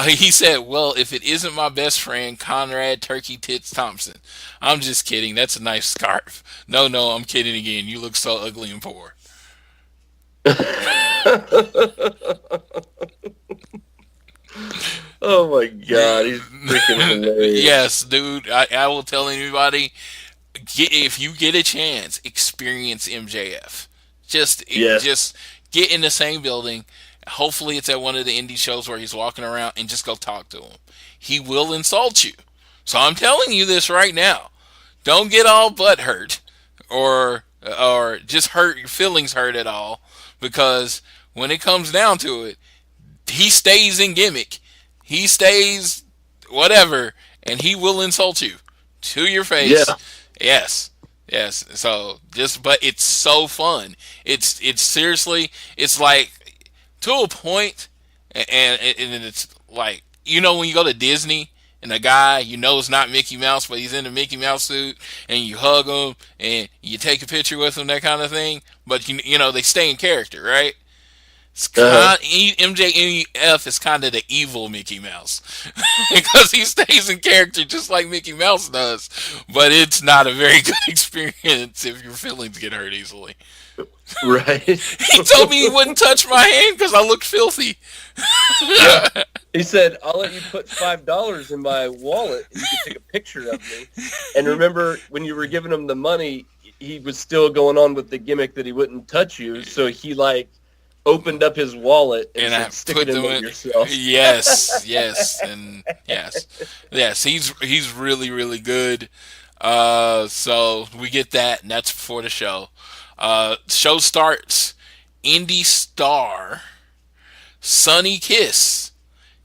He said, "Well, if it isn't my best friend, Conrad Turkey Tits Thompson." I'm just kidding. That's a nice scarf. No, I'm kidding again. You look so ugly and poor. Oh my god, he's freaking hilarious. Yes, dude. I will tell anybody, if you get a chance, experience MJF. Yes. Just get in the same building. Hopefully, it's at one of the indie shows where he's walking around, and just go talk to him. He will insult you. So I'm telling you this right now. Don't get all butt hurt, or just hurt your feelings hurt at all, because when it comes down to it, he stays in gimmick. He stays whatever, and he will insult you to your face. Yeah. Yes. So but it's so fun. It's seriously, it's like, to a point, and it's like, when you go to Disney and a guy is not Mickey Mouse, but he's in a Mickey Mouse suit, and you hug him and you take a picture with him, that kind of thing. But they stay in character, right? MJF is kind of the evil Mickey Mouse because he stays in character just like Mickey Mouse does. But it's not a very good experience if your feelings get hurt easily. Right. He told me he wouldn't touch my hand because I looked filthy. Yeah. He said, "I'll let you put $5 in my wallet and you can take a picture of me." And remember, when you were giving him the money, he was still going on with the gimmick that he wouldn't touch you. So he opened up his wallet and I said, "Stick put it in them with in. yourself." Yes, and yes. He's really, really good. So we get that, and that's before the show. Show starts. Indie star Sonny Kiss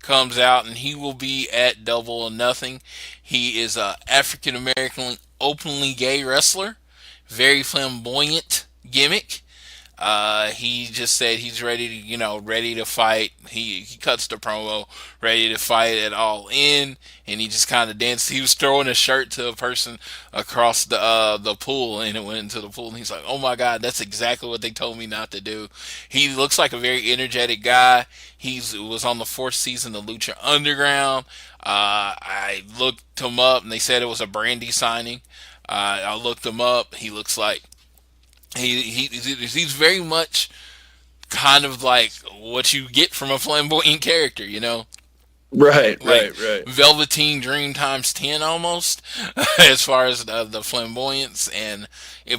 comes out, and he will be at Double or Nothing. He is a African American openly gay wrestler, very flamboyant gimmick. He just said he's ready to fight. He cuts the promo, ready to fight at All In, and he just kind of danced. He was throwing a shirt to a person across the pool, and it went into the pool. And he's like, "Oh my God, that's exactly what they told me not to do." He looks like a very energetic guy. He was on the 4th season of Lucha Underground. I looked him up, and they said it was a Brandy signing. I looked him up. He looks like he's very much kind of like what you get from a flamboyant character, Right, like right. Velveteen Dream times 10 almost, as far as the flamboyance,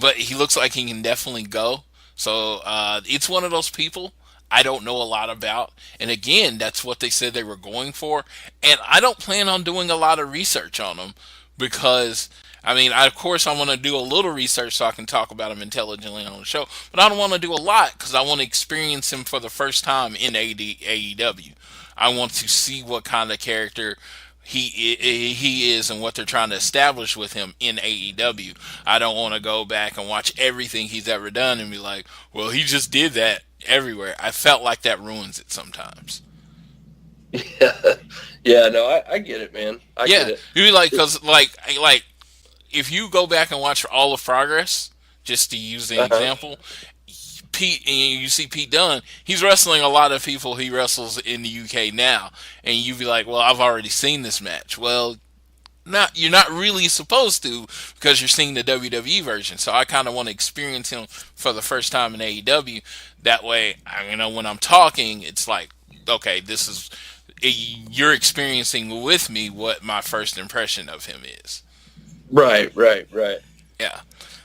but he looks like he can definitely go. So it's one of those people I don't know a lot about, and again, that's what they said they were going for, and I don't plan on doing a lot of research on them, because I mean, of course, I want to do a little research so I can talk about him intelligently on the show, but I don't want to do a lot because I want to experience him for the first time in AEW. I want to see what kind of character he is and what they're trying to establish with him in AEW. I don't want to go back and watch everything he's ever done and be like, well, he just did that everywhere. I felt like that ruins it sometimes. Yeah, yeah. No, I get it, man. I get Yeah, it. you be like, cause like if you go back and watch all of Progress, just to use an Uh-huh. example, Pete, and you see Pete Dunne, he's wrestling a lot of people he wrestles in the UK now, and you be like, well, I've already seen this match. Well, not you're not really supposed to because you're seeing the WWE version. So I kind of want to experience him for the first time in AEW. That way, when I'm talking, it's like, okay, this is you're experiencing with me what my first impression of him is. Right, right, right. Yeah.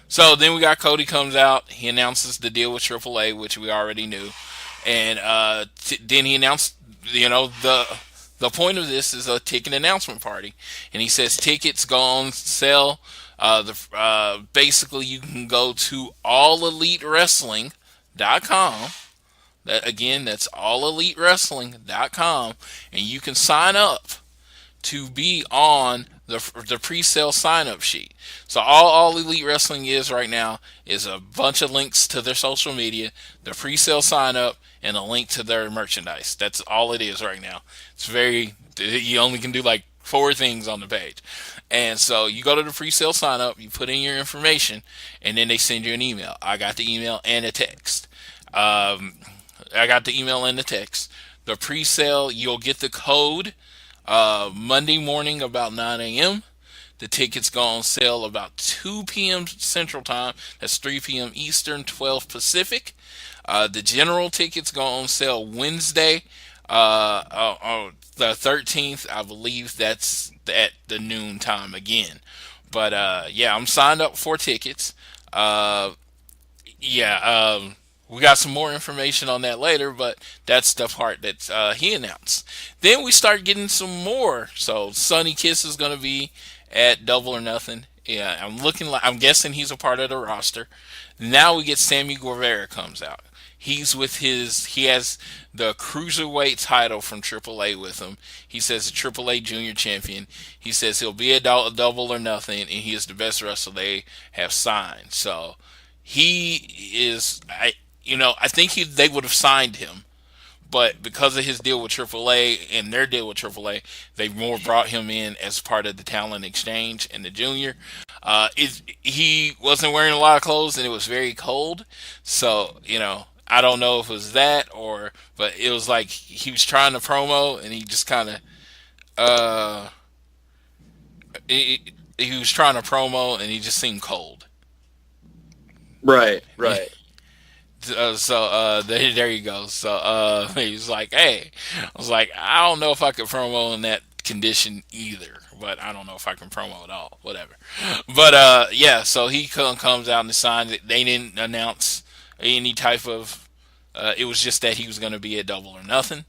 So then we got Cody comes out. He announces the deal with AAA, which we already knew, and then he announced, the point of this is a ticket announcement party, and he says tickets go on sale. Basically, you can go to allelitewrestling.com. That again, that's allelitewrestling.com, and you can sign up to be on the pre-sale sign-up sheet. So all Elite Wrestling is right now is a bunch of links to their social media, the pre-sale sign-up, and a link to their merchandise. That's all it is right now. It's you only can do like 4 things on the page. And so you go to the pre-sale sign-up, you put in your information, and then they send you an email. I got the email and a text. I got the email and the text. The pre-sale, you'll get the code Monday morning about 9 a.m. The tickets go on sale about 2 p.m. Central Time. That's 3 p.m. Eastern, 12 Pacific. The general tickets go on sale Wednesday, the 13th. I believe that's at the noon time again. But yeah, I'm signed up for tickets. Uh, yeah, we got some more information on that later, but that's the part that he announced. Then we start getting some more. So Sonny Kiss is going to be at Double or Nothing. Yeah, I'm guessing he's a part of the roster. Now we get Sammy Guevara comes out. He has the cruiserweight title from AAA with him. He says a AAA junior champion. He says he'll be a Double or Nothing, and he is the best wrestler they have signed. So he is, I think they would have signed him, but because of his deal with AAA and their deal with AAA, they more brought him in as part of the talent exchange and the junior. He wasn't wearing a lot of clothes and it was very cold, so I don't know if it was that but it was like he was trying to promo and he just kind of uh, he was trying to promo and he just seemed cold. Right, right. There you go. So he was like, "Hey," I was like, "I don't know if I could promo in that condition either, but I don't know if I can promo at all. Whatever." But yeah. So he comes out and signs it. They didn't announce any type of. It was just that he was going to be at Double or Nothing.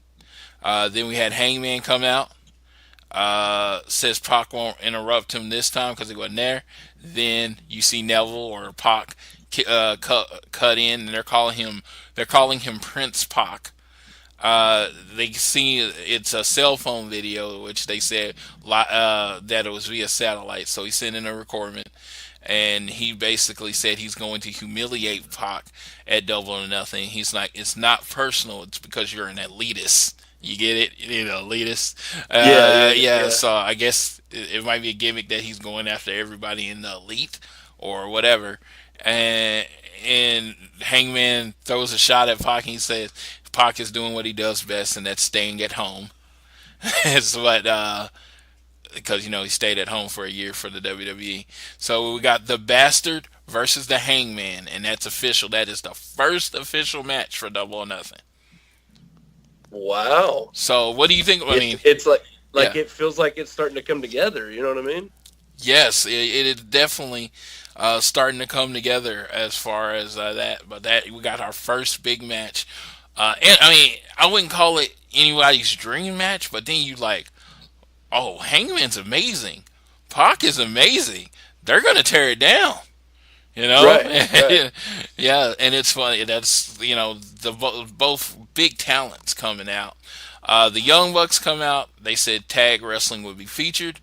Then we had Hangman come out. Says Pac won't interrupt him this time because he wasn't there. Then you see Neville or Pac cut in, and they're calling him Prince Pac. They see it's a cell phone video, which they said that it was via satellite. So he sent in a recording, and he basically said he's going to humiliate Pac at Double or Nothing. He's like, it's not personal. It's because you're an elitist. You get it? Elitist. Yeah, yeah, Yeah. yeah. So I guess it might be a gimmick that he's going after everybody in the elite or whatever. And and Hangman throws a shot at Pac. And he says Pac is doing what he does best, and that's staying at home. It's what because he stayed at home for a year for the WWE. So we got the Bastard versus the Hangman, and that's official. That is the first official match for Double or Nothing. Wow. So what do you think? I mean, It's like yeah, it feels like it's starting to come together. You know what I mean? yes, it is definitely starting to come together as far as that. But that we got our first big match, and I mean, I wouldn't call it anybody's dream match, but then you like, oh, Hangman's amazing, Pac is amazing. They're gonna tear it down. Right, right. Yeah, and it's funny. That's both big talents coming out. The Young Bucks come out. They said tag wrestling would be featured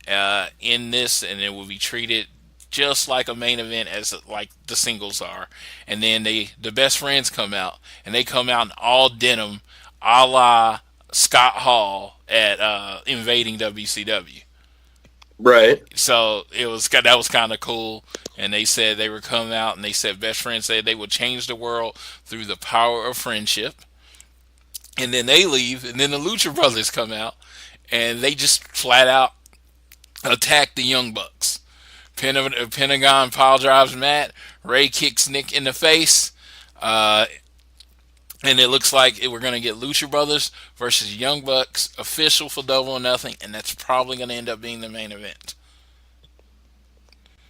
in this, and it will be treated just like a main event as like the singles are. And then the best friends come out, and they come out in all denim, a la Scott Hall at invading WCW. Right. So that was kind of cool. And they said they were coming out, and they said best friends said they would change the world through the power of friendship. And then they leave, and then the Lucha Brothers come out, and they just flat out attack the Young Bucks. Pentagon pile drives Matt. Ray kicks Nick in the face. Uh, and it looks like we're going to get Lucha Brothers versus Young Bucks official for Double or Nothing, and that's probably going to end up being the main event.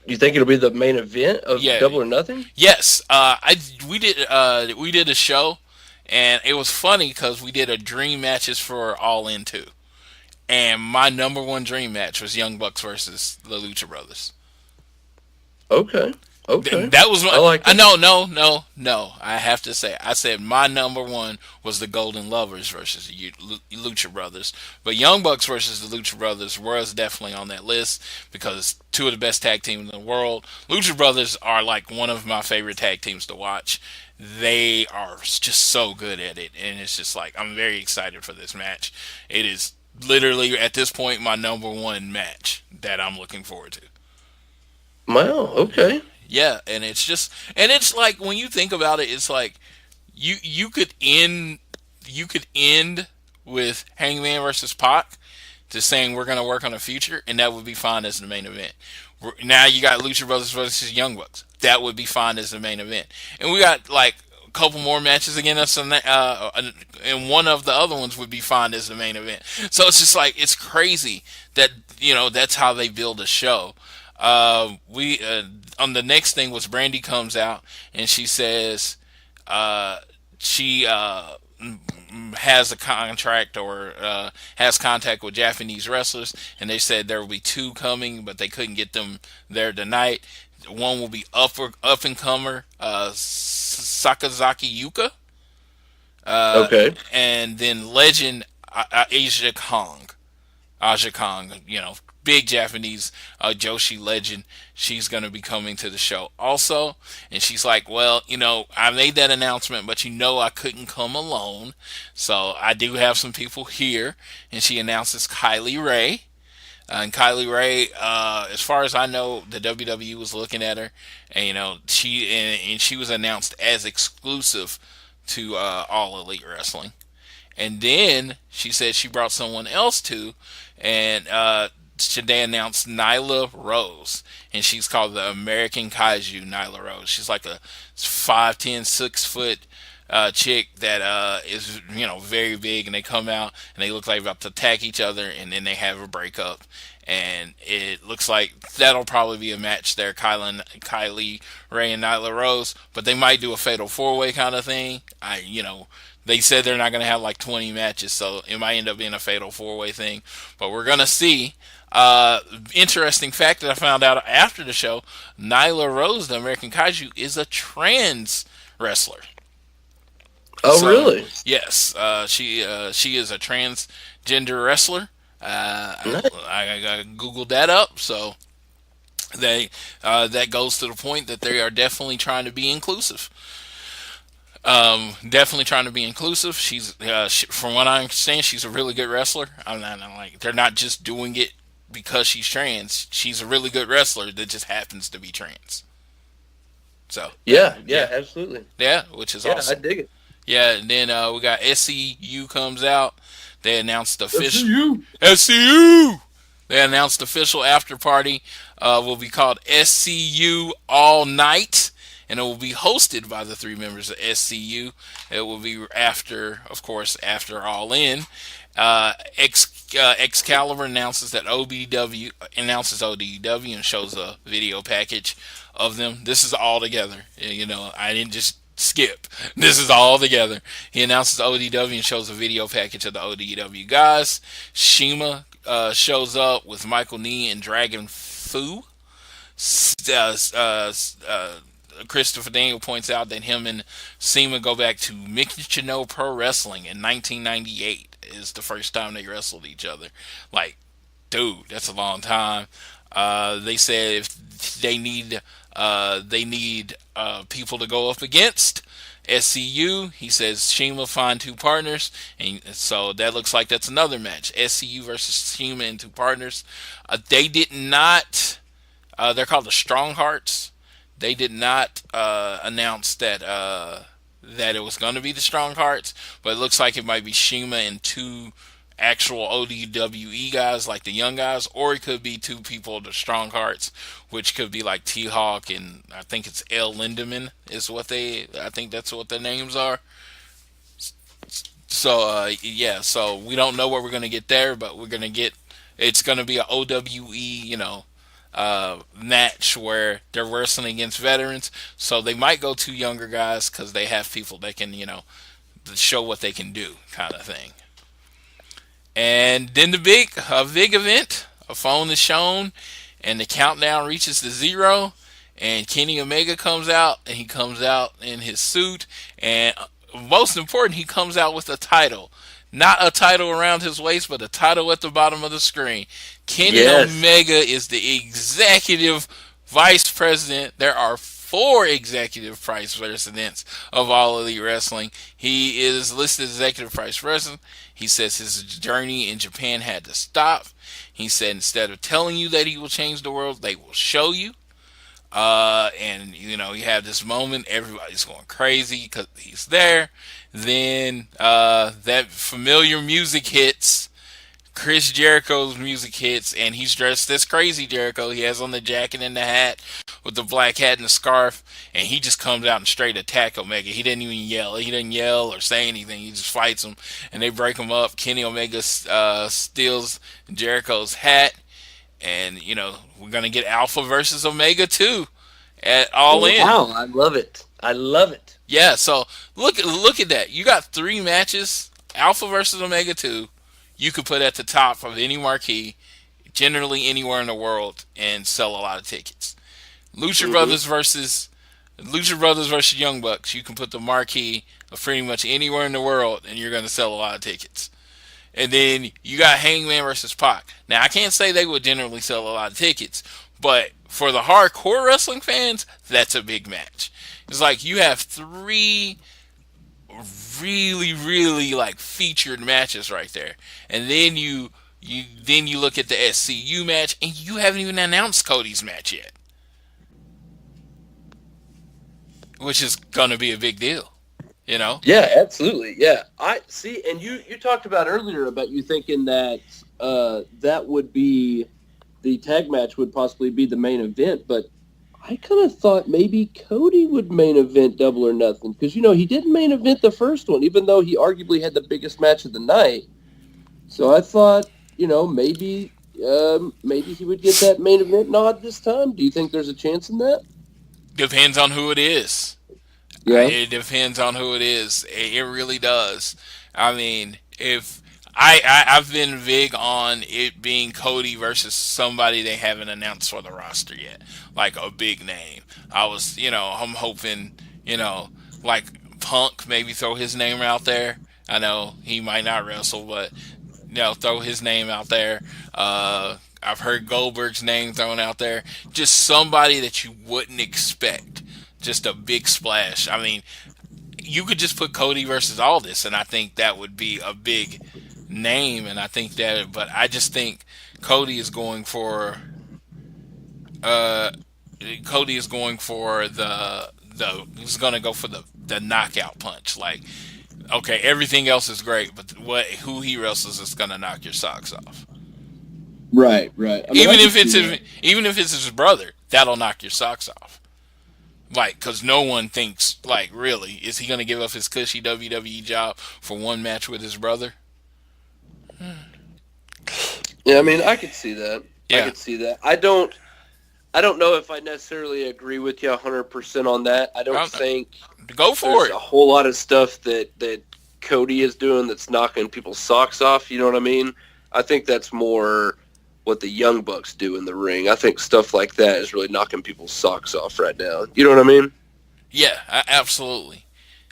You think it'll be the main event of Yeah. Double or Nothing? Yes, we did a show, and it was funny because we did a dream matches for All In 2, and my number one dream match was Young Bucks versus the Lucha Brothers. Okay. Okay. That was my. I like that. No. I have to say, I said my number one was the Golden Lovers versus the Lucha Brothers, but Young Bucks versus the Lucha Brothers was definitely on that list because two of the best tag teams in the world. Lucha Brothers are like one of my favorite tag teams to watch. They are just so good at it, and it's just like I'm very excited for this match. It is literally at this point my number one match that I'm looking forward to. Wow. Okay. Yeah, and it's like when you think about it, it's like you could end with Hangman versus Pac, to saying we're gonna work on the future, and that would be fine as the main event. Now you got Lucha Brothers versus Young Bucks, that would be fine as the main event, and we got like a couple more matches against us, and one of the other ones would be fine as the main event. So it's just like it's crazy that that's how they build a show. We on the next thing was Brandy comes out and she says she has a contract or has contact with Japanese wrestlers, and they said there will be two coming, but they couldn't get them there tonight. One will be up and comer Sakazaki Yuka, Okay. and then legend Aja Kong. Aja Kong, big Japanese Joshi legend. She's going to be coming to the show also. And she's like, well, I made that announcement, but I couldn't come alone. So I do have some people here. And she announces Kylie Ray. And Kylie Ray, as far as I know, the WWE was looking at her. And, she was announced as exclusive to All Elite Wrestling. And then she said she brought someone else too, and they announced Nyla Rose, and she's called the American Kaiju Nyla Rose. She's like a 5'10", 6-foot chick that is very big, and they come out and they look like they're about to attack each other, and then they have a breakup. And it looks like that'll probably be a match there, Kylie Ray and Nyla Rose, but they might do a fatal 4-way kind of thing. They said they're not going to have like 20 matches, so it might end up being a fatal 4-way thing. But we're going to see. Interesting fact that I found out after the show, Nyla Rose, the American Kaiju, is a trans wrestler. Oh, really? Yes. She is a transgender wrestler. I Googled that up, so that goes to the point that they are definitely trying to be inclusive. Definitely trying to be inclusive. She's from what I understand, she's a really good wrestler. I'm like, they're not just doing it because she's trans. She's a really good wrestler that just happens to be trans. So yeah, absolutely. Yeah, which is awesome. I dig it. Yeah, and then we got SCU comes out. They announced the official SCU. They announced the official after party will be called SCU All Night, and it will be hosted by the three members of SCU. It will be after All In. Excalibur announces ODW and shows a video package of them. This is all together. I didn't just skip. This is all together. He announces ODW and shows a video package of the ODW guys. Shima shows up with Michael Nee and Dragon Fu. Christopher Daniel points out that him and Seema go back to Michino Pro Wrestling in 1998 is the first time they wrestled each other. Like, dude, that's a long time. They said if they need people to go up against, SCU, he says Shima find two partners, and so that looks like that's another match. SCU versus Shima and two partners. They did not. They're called the Strong Hearts. They did not announce that it was going to be the Strong Hearts, but it looks like it might be Shima and two actual ODWE guys, like the young guys, or it could be two people, the Strong Hearts, which could be like T Hawk and I think it's L Lindemann is what I think that's what their names are. So yeah, so we don't know what we're gonna get there, but it's gonna be a OWE, match where they're wrestling against veterans. So they might go two younger guys because they have people that can, show what they can do, kind of thing. And then the big event, a phone is shown, and the countdown reaches to 0, and Kenny Omega comes out, and he comes out in his suit, and most important, he comes out with a title. Not a title around his waist, but a title at the bottom of the screen. Kenny Omega is the executive vice president. There are 4 executive vice presidents of All Elite Wrestling. He is listed as executive vice president. He says his journey in Japan had to stop. He said instead of telling you that he will change the world, they will show you. And you have this moment, everybody's going crazy because he's there. Then that familiar music hits. Chris Jericho's music hits, and he's dressed as Crazy Jericho. He has on the jacket and the hat with the black hat and the scarf, and he just comes out and straight attack Omega. He didn't even yell. He didn't yell or say anything. He just fights him, and they break him up. Kenny Omega steals Jericho's hat, and we're gonna get Alpha versus Omega too at All In. Wow, I love it. I love it. Yeah, so look at that. You got 3 matches, Alpha versus Omega 2. You could put at the top of any marquee, generally anywhere in the world, and sell a lot of tickets. Lucha Brothers versus Young Bucks. You can put the marquee of pretty much anywhere in the world, and you're going to sell a lot of tickets. And then you got Hangman versus Pac. Now, I can't say they would generally sell a lot of tickets, but for the hardcore wrestling fans, that's a big match. It's like you have 3 really, really like featured matches right there, and then you look at the SCU match, and you haven't even announced Cody's match yet, which is gonna be a big deal, Yeah, absolutely. Yeah, I see. And you talked about earlier about you thinking that that would be the tag match would possibly be the main event, but I kind of thought maybe Cody would main event Double or Nothing because, he didn't main event the first one, even though he arguably had the biggest match of the night. So I thought, maybe he would get that main event nod this time. Do you think there's a chance in that? Depends on who it is. Yeah. It depends on who it is. It really does. I mean, if I've been big on it being Cody versus somebody they haven't announced for the roster yet, like a big name. I'm hoping, like Punk, maybe throw his name out there. I know he might not wrestle, but throw his name out there. I've heard Goldberg's name thrown out there. Just somebody that you wouldn't expect. Just a big splash. I mean, you could just put Cody versus Aldis, and I think that would be a big name. And I think that, but I just think Cody is going for he's going to go for the knockout punch. Like, okay, everything else is great, but who he wrestles is going to knock your socks off. Right. I mean, even if it's his brother, that'll knock your socks off. Like, because no one thinks, like, really, is he going to give up his cushy WWE job for one match with his brother? Yeah, I mean, I could see that. Yeah. I could see that. I don't know if I necessarily agree with you 100% on that. I don't think go for there's it. a whole lot of stuff that Cody is doing that's knocking people's socks off. You know what I mean? I think that's more what the Young Bucks do in the ring. I think stuff like that is really knocking people's socks off right now. You know what I mean? Yeah, absolutely.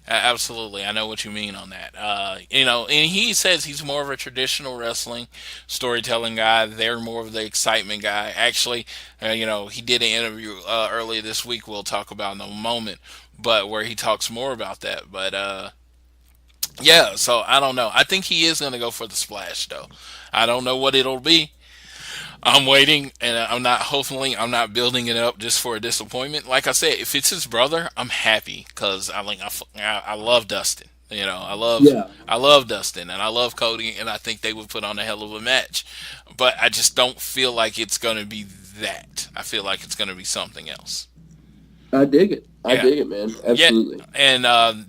Absolutely, I know what you mean on that. And he says he's more of a traditional wrestling storytelling guy. They're more of the excitement guy. Actually, he did an interview earlier this week. We'll talk about in a moment, but where he talks more about that. But yeah, so I don't know. I think he is going to go for the splash, though. I don't know what it'll be. I'm waiting, and I'm not building it up just for a disappointment. Like I said, if it's his brother, I'm happy because I love Dustin. Yeah. I love Dustin, and I love Cody, and I think they would put on a hell of a match. But I just don't feel like it's gonna be that. I feel like it's gonna be something else. I dig it. I Yeah. dig it, man. Yeah, Absolutely. and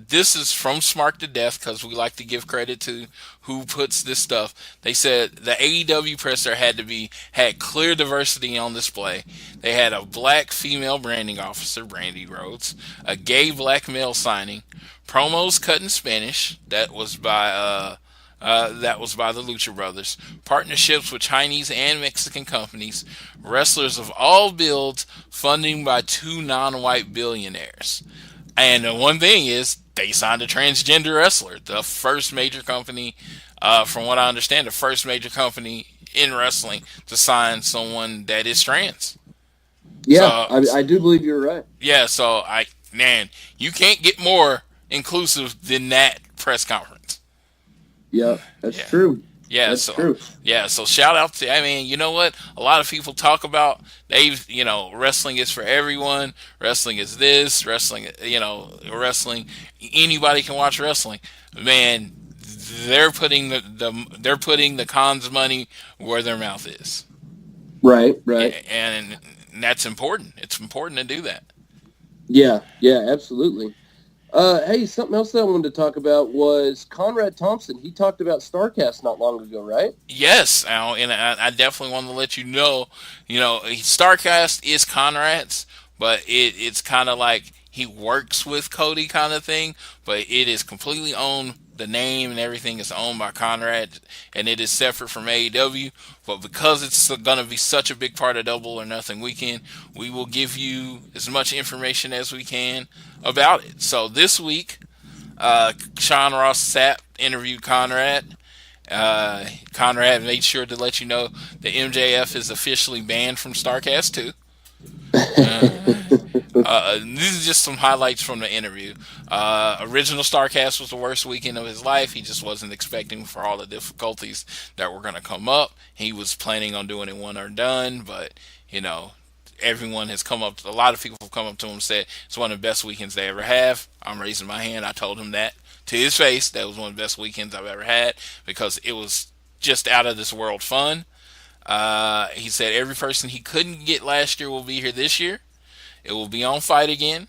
this is from Smart to Death because we like to give credit to who puts this stuff. They said the AEW presser had clear diversity on display. They had a black female branding officer, Brandy Rhodes, a gay black male signing, promos cut in Spanish. That was by the Lucha Brothers. Partnerships with Chinese and Mexican companies. Wrestlers of all builds. Funding by two non-white billionaires. And the one thing is, they signed a transgender wrestler. The first major company, from what I understand, the first major company in wrestling to sign someone that is trans. Yeah, So, I do believe you're right. yeah, so man, you can't get more inclusive than that press conference. Yeah, that's Yeah. true. Yeah, That's so true. shout out to, I mean, you know what? A lot of people talk about wrestling is for everyone. Wrestling is this, wrestling anybody can watch wrestling. Man, they're putting the cons money where their mouth is. Right, right. And that's important. It's important to do that. Yeah, yeah, absolutely. Hey, something else that I wanted to talk about was Conrad Thompson. He talked about Starrcast not long ago, right? Yes, Al, and I definitely want to let you know, Starcast is Conrad's, but it's kind of like he works with Cody kind of thing, but it is completely owned. The name and everything is owned by Conrad, and it is separate from AEW. But because it's going to be such a big part of Double or Nothing Weekend, we will give you as much information as we can about it. So this week, Sean Ross Sapp interviewed Conrad. Conrad made sure to let you know that MJF is officially banned from Starrcast 2. These are just some highlights from the interview. Original Starrcast was the worst weekend of his life. He just wasn't expecting for all the difficulties that were going to come up. He was planning on doing it one or done, but everyone has come up. A lot of people have come up to him and said it's one of the best weekends they ever have. I'm raising my hand. I told him that to his face. That was one of the best weekends I've ever had because it was just out of this world fun. He said every person he couldn't get last year will be here this year. It will be on Fight again.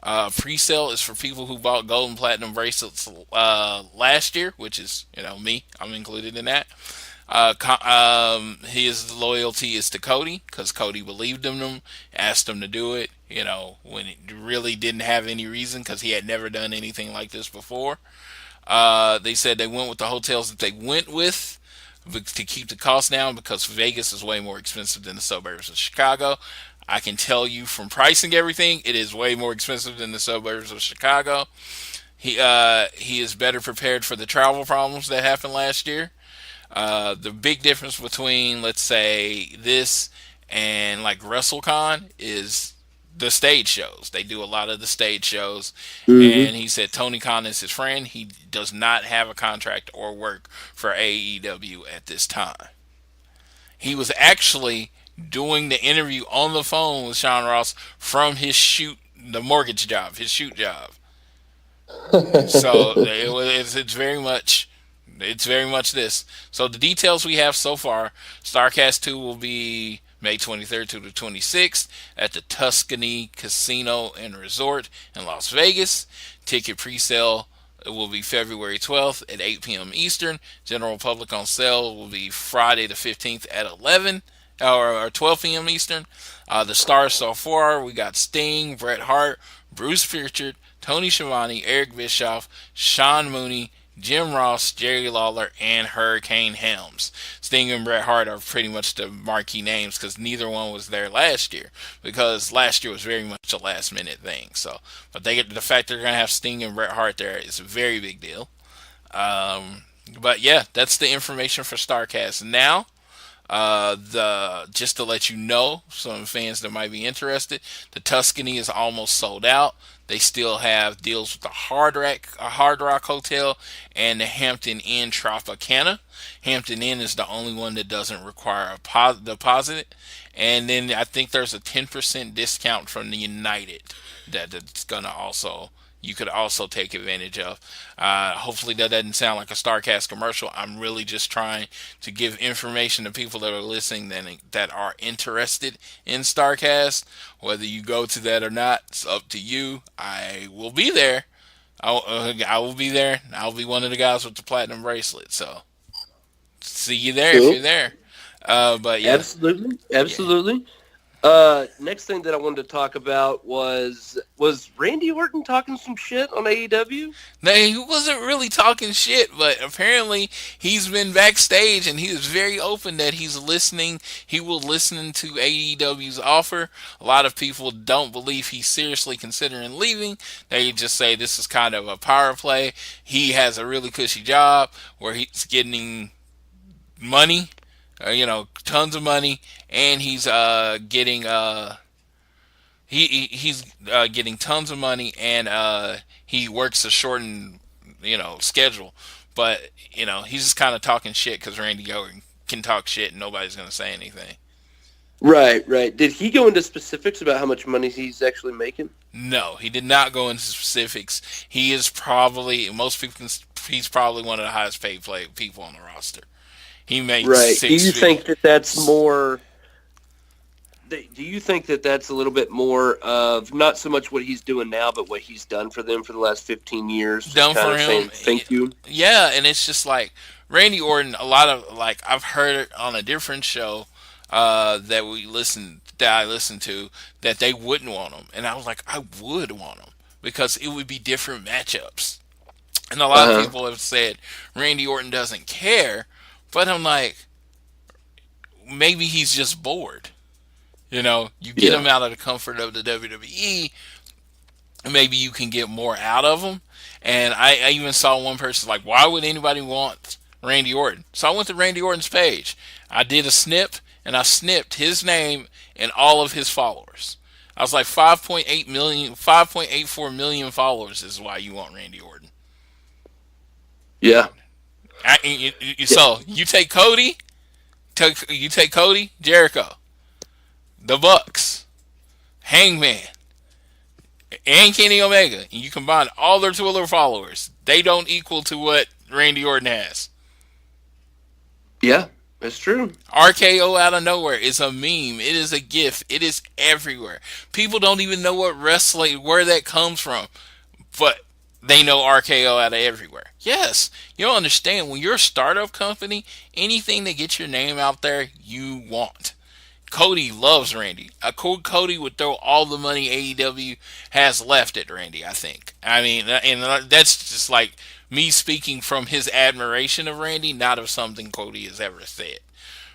Pre-sale is for people who bought gold and platinum bracelets last year, which is me. I'm included in that. His loyalty is to Cody because Cody believed in him, asked him to do it. When it really didn't have any reason because he had never done anything like this before. They said they went with the hotels that they went with to keep the cost down because Vegas is way more expensive than the suburbs of Chicago. I can tell you from pricing everything, it is way more expensive than the suburbs of Chicago. He is better prepared for the travel problems that happened last year. The big difference between, let's say, this and like WrestleCon is the stage shows. They do a lot of the stage shows. Mm-hmm. And he said Tony Khan is his friend. He does not have a contract or work for AEW at this time. He was actually doing the interview on the phone with Sean Ross from his the mortgage job, his shoot job. So it's very much this. So the details we have so far: Starrcast 2 will be May 23rd to the 26th at the Tuscany Casino and Resort in Las Vegas. Ticket pre-sale will be February 12th at 8 p.m. Eastern. General public on sale will be Friday the 15th at 11 or 12 p.m. Eastern. The stars so far, we got Sting, Bret Hart, Bruce Pritchard, Tony Schiavone, Eric Bischoff, Sean Mooney, Jim Ross, Jerry Lawler, and Hurricane Helms. Sting and Bret Hart are pretty much the marquee names because neither one was there last year. Because last year was very much a last minute thing. So, but the fact they're gonna have Sting and Bret Hart there is a very big deal. But yeah, that's the information for Starrcast. Now, the just to let you know, some fans that might be interested, the Tuscany is almost sold out. They still have deals with the Hard Rock Hotel, and the Hampton Inn Tropicana. Hampton Inn is the only one that doesn't require a deposit, and then I think there's a 10% discount from the United that's gonna also you could also take advantage of. Hopefully that doesn't sound like a Starrcast commercial. I'm really just trying to give information to people that are listening that are interested in Starrcast. Whether you go to that or not, it's up to you. I will be there. I will be there. I'll be one of the guys with the platinum bracelet. So see you there if Cool. you're there. But yeah, Absolutely, absolutely. Next thing that I wanted to talk about was Randy Orton talking some shit on AEW? no, he wasn't really talking shit, but apparently he's been backstage and he was very open that he's listening. He will listen to AEW's offer. A lot of people don't believe he's seriously considering leaving. They just say this is kind of a power play. He has a really cushy job where he's getting money, tons of money, and he's getting tons of money, and he works a shortened schedule. But he's just kind of talking shit because Randy Orton can talk shit and nobody's gonna say anything. Right, right. Did he go into specifics about how much money he's actually making? No, he did not go into specifics. He is probably he's probably one of the highest paid people on the roster. He makes Right. Do six you think figures. that that's more? Do you think that that's a little bit more of not so much what he's doing now, but what he's done for them for the last 15 years? Just Done kind for of him. saying thank you. Yeah, and it's just like Randy Orton. A lot of I've heard it on a different show that I listened to that they wouldn't want him, and I was like, I would want him because it would be different matchups. And a lot of Uh huh. people have said Randy Orton doesn't care, but I'm like, maybe he's just bored. You get Yeah. him out of the comfort of the WWE, maybe you can get more out of him. And I even saw one person like, why would anybody want Randy Orton? So I went to Randy Orton's page. I did a snip, and I snipped his name and all of his followers. I was like 5.8 million, 5.84 million followers is why you want Randy Orton. Yeah. Yeah. So you take Cody, Jericho, the Bucks, Hangman, and Kenny Omega, and you combine all their Twitter followers, they don't equal to what Randy Orton has. Yeah. That's true. RKO out of nowhere is a meme. It is a gif. It is everywhere. People don't even know what wrestling, where that comes from, but they know RKO out of everywhere. Yes, you don't understand. When you're a startup company, anything that gets your name out there, you want. Cody loves Randy. Cody would throw all the money AEW has left at Randy, I think. I mean, and that's just like me speaking from his admiration of Randy, not of something Cody has ever said.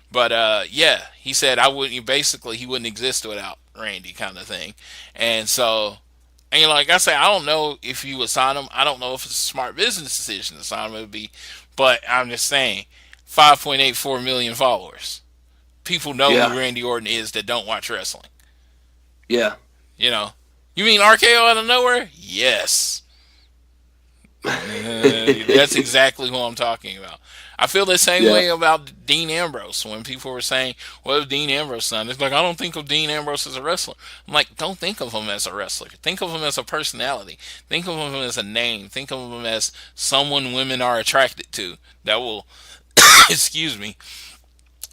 But yeah, he said I wouldn't. Basically, he wouldn't exist without Randy, kind of thing. And so, and like I say, I don't know if you would sign him. I don't know if it's a smart business decision to sign him. It would be, but I'm just saying, 5.84 million followers. People know who Yeah. Randy Orton is that don't watch wrestling. Yeah. You know, you mean RKO out of nowhere? Yes. That's exactly who I'm talking about. I feel the same Yeah. way about Dean Ambrose when people were saying, "What if Dean Ambrose son?" It's like I don't think of Dean Ambrose as a wrestler. I'm like, don't think of him as a wrestler. Think of him as a personality. Think of him as a name. Think of him as someone women are attracted to that will, excuse me,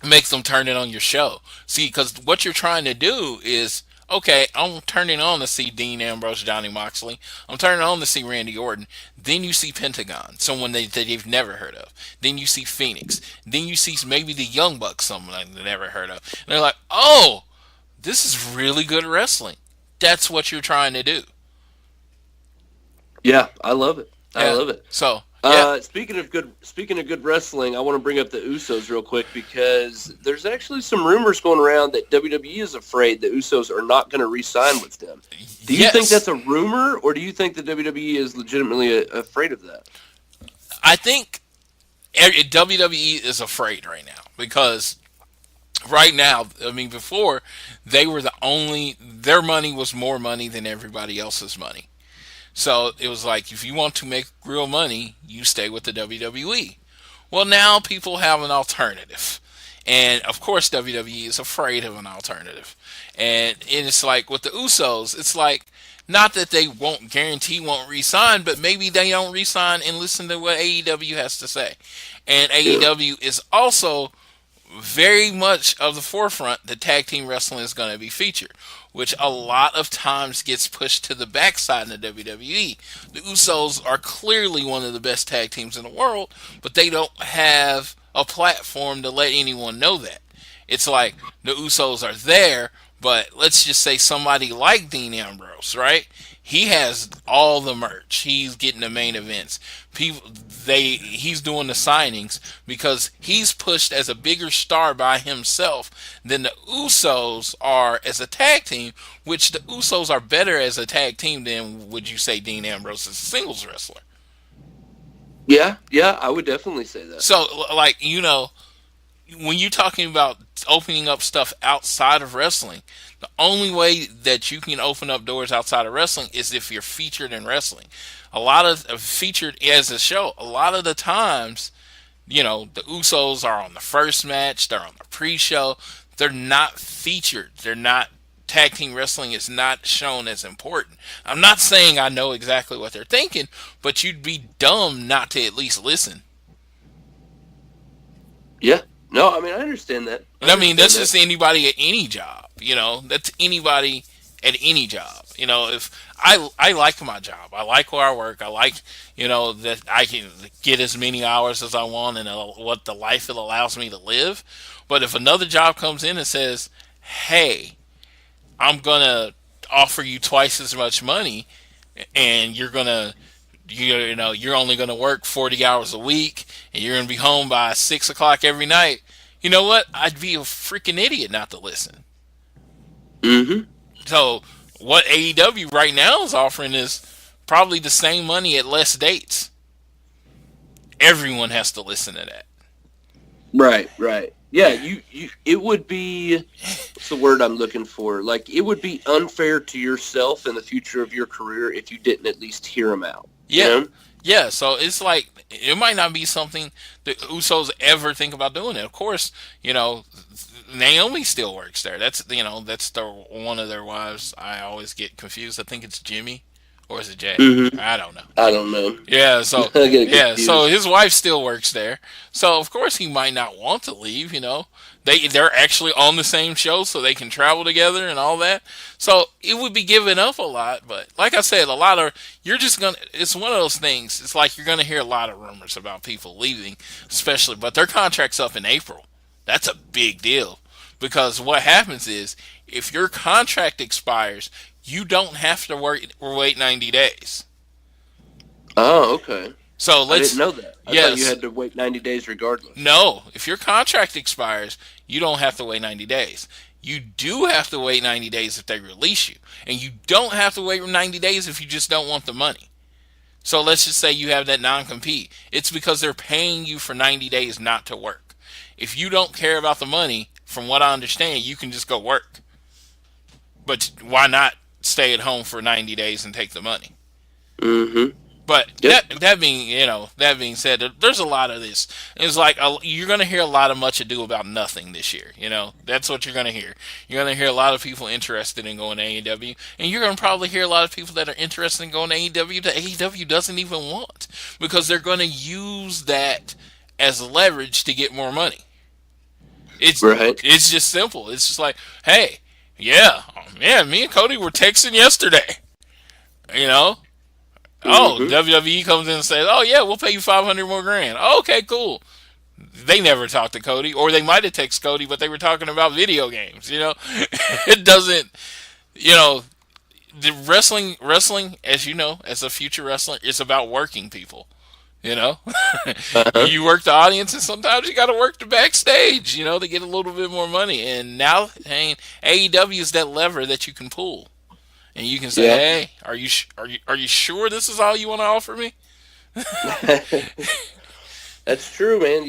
make them turn it on your show. See, because what you're trying to do is, okay, I'm turning on to see Dean Ambrose, Johnny Moxley. I'm turning on to see Randy Orton. Then you see Pentagon, someone that you've never heard of. Then you see Phoenix. Then you see maybe the Young Bucks, someone I've never heard of. And they're like, oh, this is really good wrestling. That's what you're trying to do. Yeah. I love it. I Yeah. love it. So Yeah. Speaking of good wrestling, I want to bring up the Usos real quick because there's actually some rumors going around that WWE is afraid the Usos are not going to re-sign with them. Do you think Yes. that's a rumor, or do you think the WWE is legitimately afraid of that? I think WWE is afraid right now because right now, I mean, before they were their money was more money than everybody else's money. So it was like, if you want to make real money, you stay with the WWE. Well, now people have an alternative. And of course, WWE is afraid of an alternative. And it's like with the Usos, it's like, not that they won't resign, but maybe they don't resign and listen to what AEW has to say. And AEW is also very much of the forefront that tag team wrestling is going to be featured, which a lot of times gets pushed to the backside in the WWE. The Usos are clearly one of the best tag teams in the world, but they don't have a platform to let anyone know that. It's like the Usos are there, but let's just say somebody like Dean Ambrose, right? He has all the merch. He's getting the main events. He's doing the signings because he's pushed as a bigger star by himself than the Usos are as a tag team, which the Usos are better as a tag team than, would you say, Dean Ambrose is a singles wrestler. Yeah, I would definitely say that. So, like, when you're talking about opening up stuff outside of wrestling, the only way that you can open up doors outside of wrestling is if you're featured in wrestling. A lot of featured as a show. A lot of the times, the Usos are on the first match. They're on the pre-show. They're not featured. They're not. Tag team wrestling is not shown as important. I'm not saying I know exactly what they're thinking, but you'd be dumb not to at least listen. Yeah. No, I mean, I understand that. I mean, that's just anybody at any job. That's anybody at any job. If I like my job, I like where I work. I like, that I can get as many hours as I want and what the life it allows me to live. But if another job comes in and says, "Hey, I'm gonna offer you twice as much money, and you're only gonna work 40 hours a week, and you're gonna be home by 6 o'clock every night," you know what? I'd be a freaking idiot not to listen. Mm-hmm. So what AEW right now is offering is probably the same money at less dates. Everyone has to listen to that. Right. Yeah, it would be, what's the word I'm looking for? Like, it would be unfair to yourself in the future of your career if you didn't at least hear them out. Yeah. You know? Yeah, so it's like, it might not be something the Usos ever think about doing it. Of course, Naomi still works there. That's one of their wives. I always get confused. I think it's Jimmy, or is it Jay? Mm-hmm. I don't know. I don't know. Yeah, so I get confused. so his wife still works there. So of course he might not want to leave. They're actually on the same show, so they can travel together and all that. So it would be giving up a lot. But like I said, it's one of those things. It's like you're gonna hear a lot of rumors about people leaving, especially, but their contract's up in April. That's a big deal because what happens is if your contract expires, you don't have to wait 90 days. Oh, okay. So I didn't know that. I yes. thought you had to wait 90 days regardless. No, if your contract expires, you don't have to wait 90 days. You do have to wait 90 days if they release you. And you don't have to wait 90 days if you just don't want the money. So let's just say you have that non-compete. It's because they're paying you for 90 days not to work. If you don't care about the money, from what I understand, you can just go work. But why not stay at home for 90 days and take the money? Mm-hmm. But Yep. that being said, there's a lot of this. It's like you're going to hear a lot of much ado about nothing this year. That's what you're going to hear. You're going to hear a lot of people interested in going to AEW, and you're going to probably hear a lot of people that are interested in going to AEW that AEW doesn't even want because they're going to use that as leverage to get more money. It's just simple. It's just like, hey, yeah, man, me and Cody were texting yesterday. Oh, Mm-hmm. WWE comes in and says, "Oh yeah, we'll pay you $500 more grand." Oh, okay, cool. They never talked to Cody, or they might have texted Cody, but they were talking about video games. It doesn't. The wrestling, as you know, as a future wrestler, is about working people. You know, Uh-huh. you work the audience, and sometimes you got to work the backstage. You know, to get a little bit more money. And now, hey, AEW is that lever that you can pull, and you can say, Yeah. "Hey, are you sure this is all you want to offer me?" That's true, man.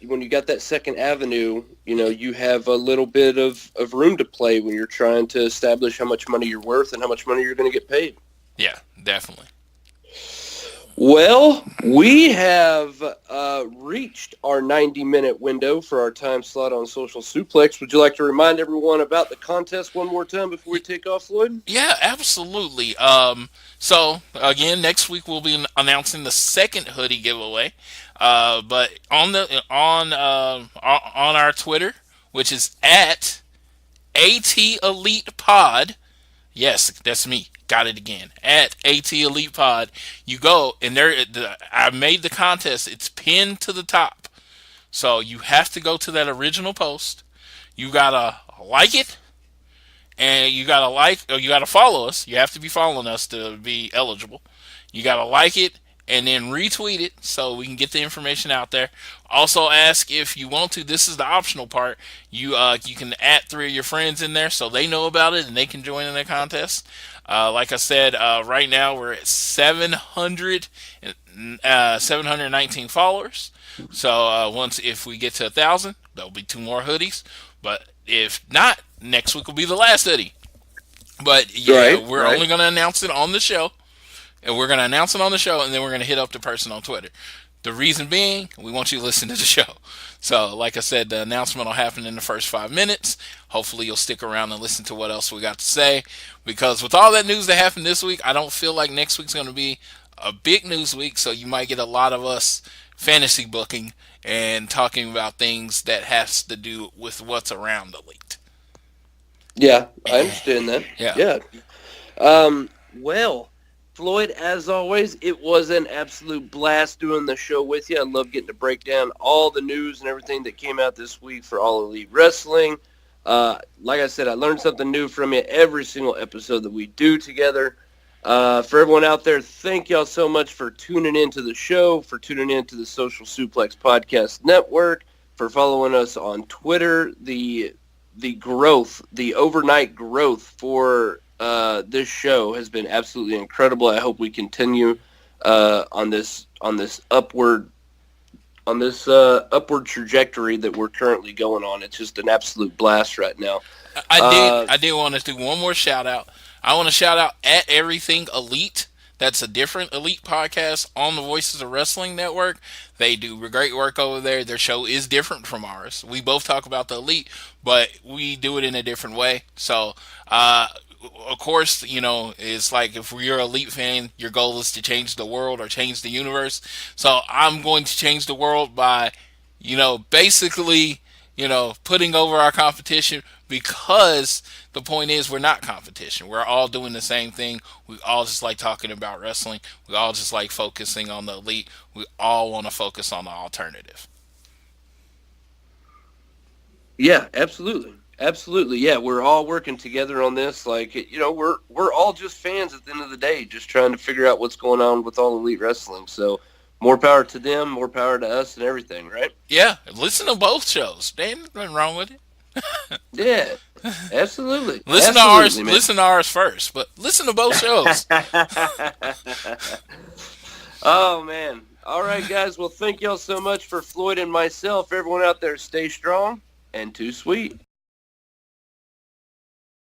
When you got that second avenue, you have a little bit of room to play when you're trying to establish how much money you're worth and how much money you're going to get paid. Yeah, definitely. Well, we have reached our 90-minute window for our time slot on Social Suplex. Would you like to remind everyone about the contest one more time before we take off, Floyd? Yeah, absolutely. So again, next week we'll be announcing the second hoodie giveaway. But on our Twitter, which is at AT Elite Pod. Yes, that's me. Got it again. At AT Elite Pod. You go and I made the contest. It's pinned to the top. So you have to go to that original post. You gotta like it, and you gotta follow us. You have to be following us to be eligible. You gotta like it and then retweet it so we can get the information out there. Also, ask if you want to. This is the optional part. You can add 3 of your friends in there so they know about it and they can join in the contest. Like I said, right now we're at 719 followers. So if we get to 1,000, there'll be 2 more hoodies. But if not, next week will be the last hoodie. But yeah, we're only going to announce it on the show. And we're going to announce it on the show, and then we're going to hit up the person on Twitter. The reason being, we want you to listen to the show. So, like I said, the announcement will happen in the first 5 minutes. Hopefully, you'll stick around and listen to what else we got to say. Because with all that news that happened this week, I don't feel like next week's going to be a big news week. So, you might get a lot of us fantasy booking and talking about things that has to do with what's around the league. Yeah, I understand that. Yeah. Well, Floyd, as always, it was an absolute blast doing the show with you. I love getting to break down all the news and everything that came out this week for All Elite Wrestling. Like I said, I learned something new from you every single episode that we do together. For everyone out there, thank y'all so much for tuning into the show, for tuning into the Social Suplex Podcast Network, for following us on Twitter. The overnight growth for this show has been absolutely incredible. I hope we continue on this upward trajectory that we're currently going on. It's just an absolute blast right now. I did want to do one more shout out. I want to shout out at Everything Elite. That's a different Elite podcast on the Voices of Wrestling Network. They do great work over there. Their show is different from ours. We both talk about the Elite, but we do it in a different way. So, of course, it's like if you're an Elite fan, your goal is to change the world or change the universe. So I'm going to change the world by, basically, putting over our competition, because the point is we're not competition. We're all doing the same thing. We all just like talking about wrestling. We all just like focusing on the Elite. We all want to focus on the alternative. Yeah, absolutely. Absolutely. Yeah, we're all working together on this. Like, we're all just fans at the end of the day, just trying to figure out what's going on with All Elite Wrestling. So more power to them, more power to us and everything, right? Yeah, listen to both shows. There ain't nothing wrong with it. Yeah, absolutely. Listen to ours first, but listen to both shows. Oh, man. All right, guys. Well, thank y'all so much for Floyd and myself. Everyone out there, stay strong and too sweet.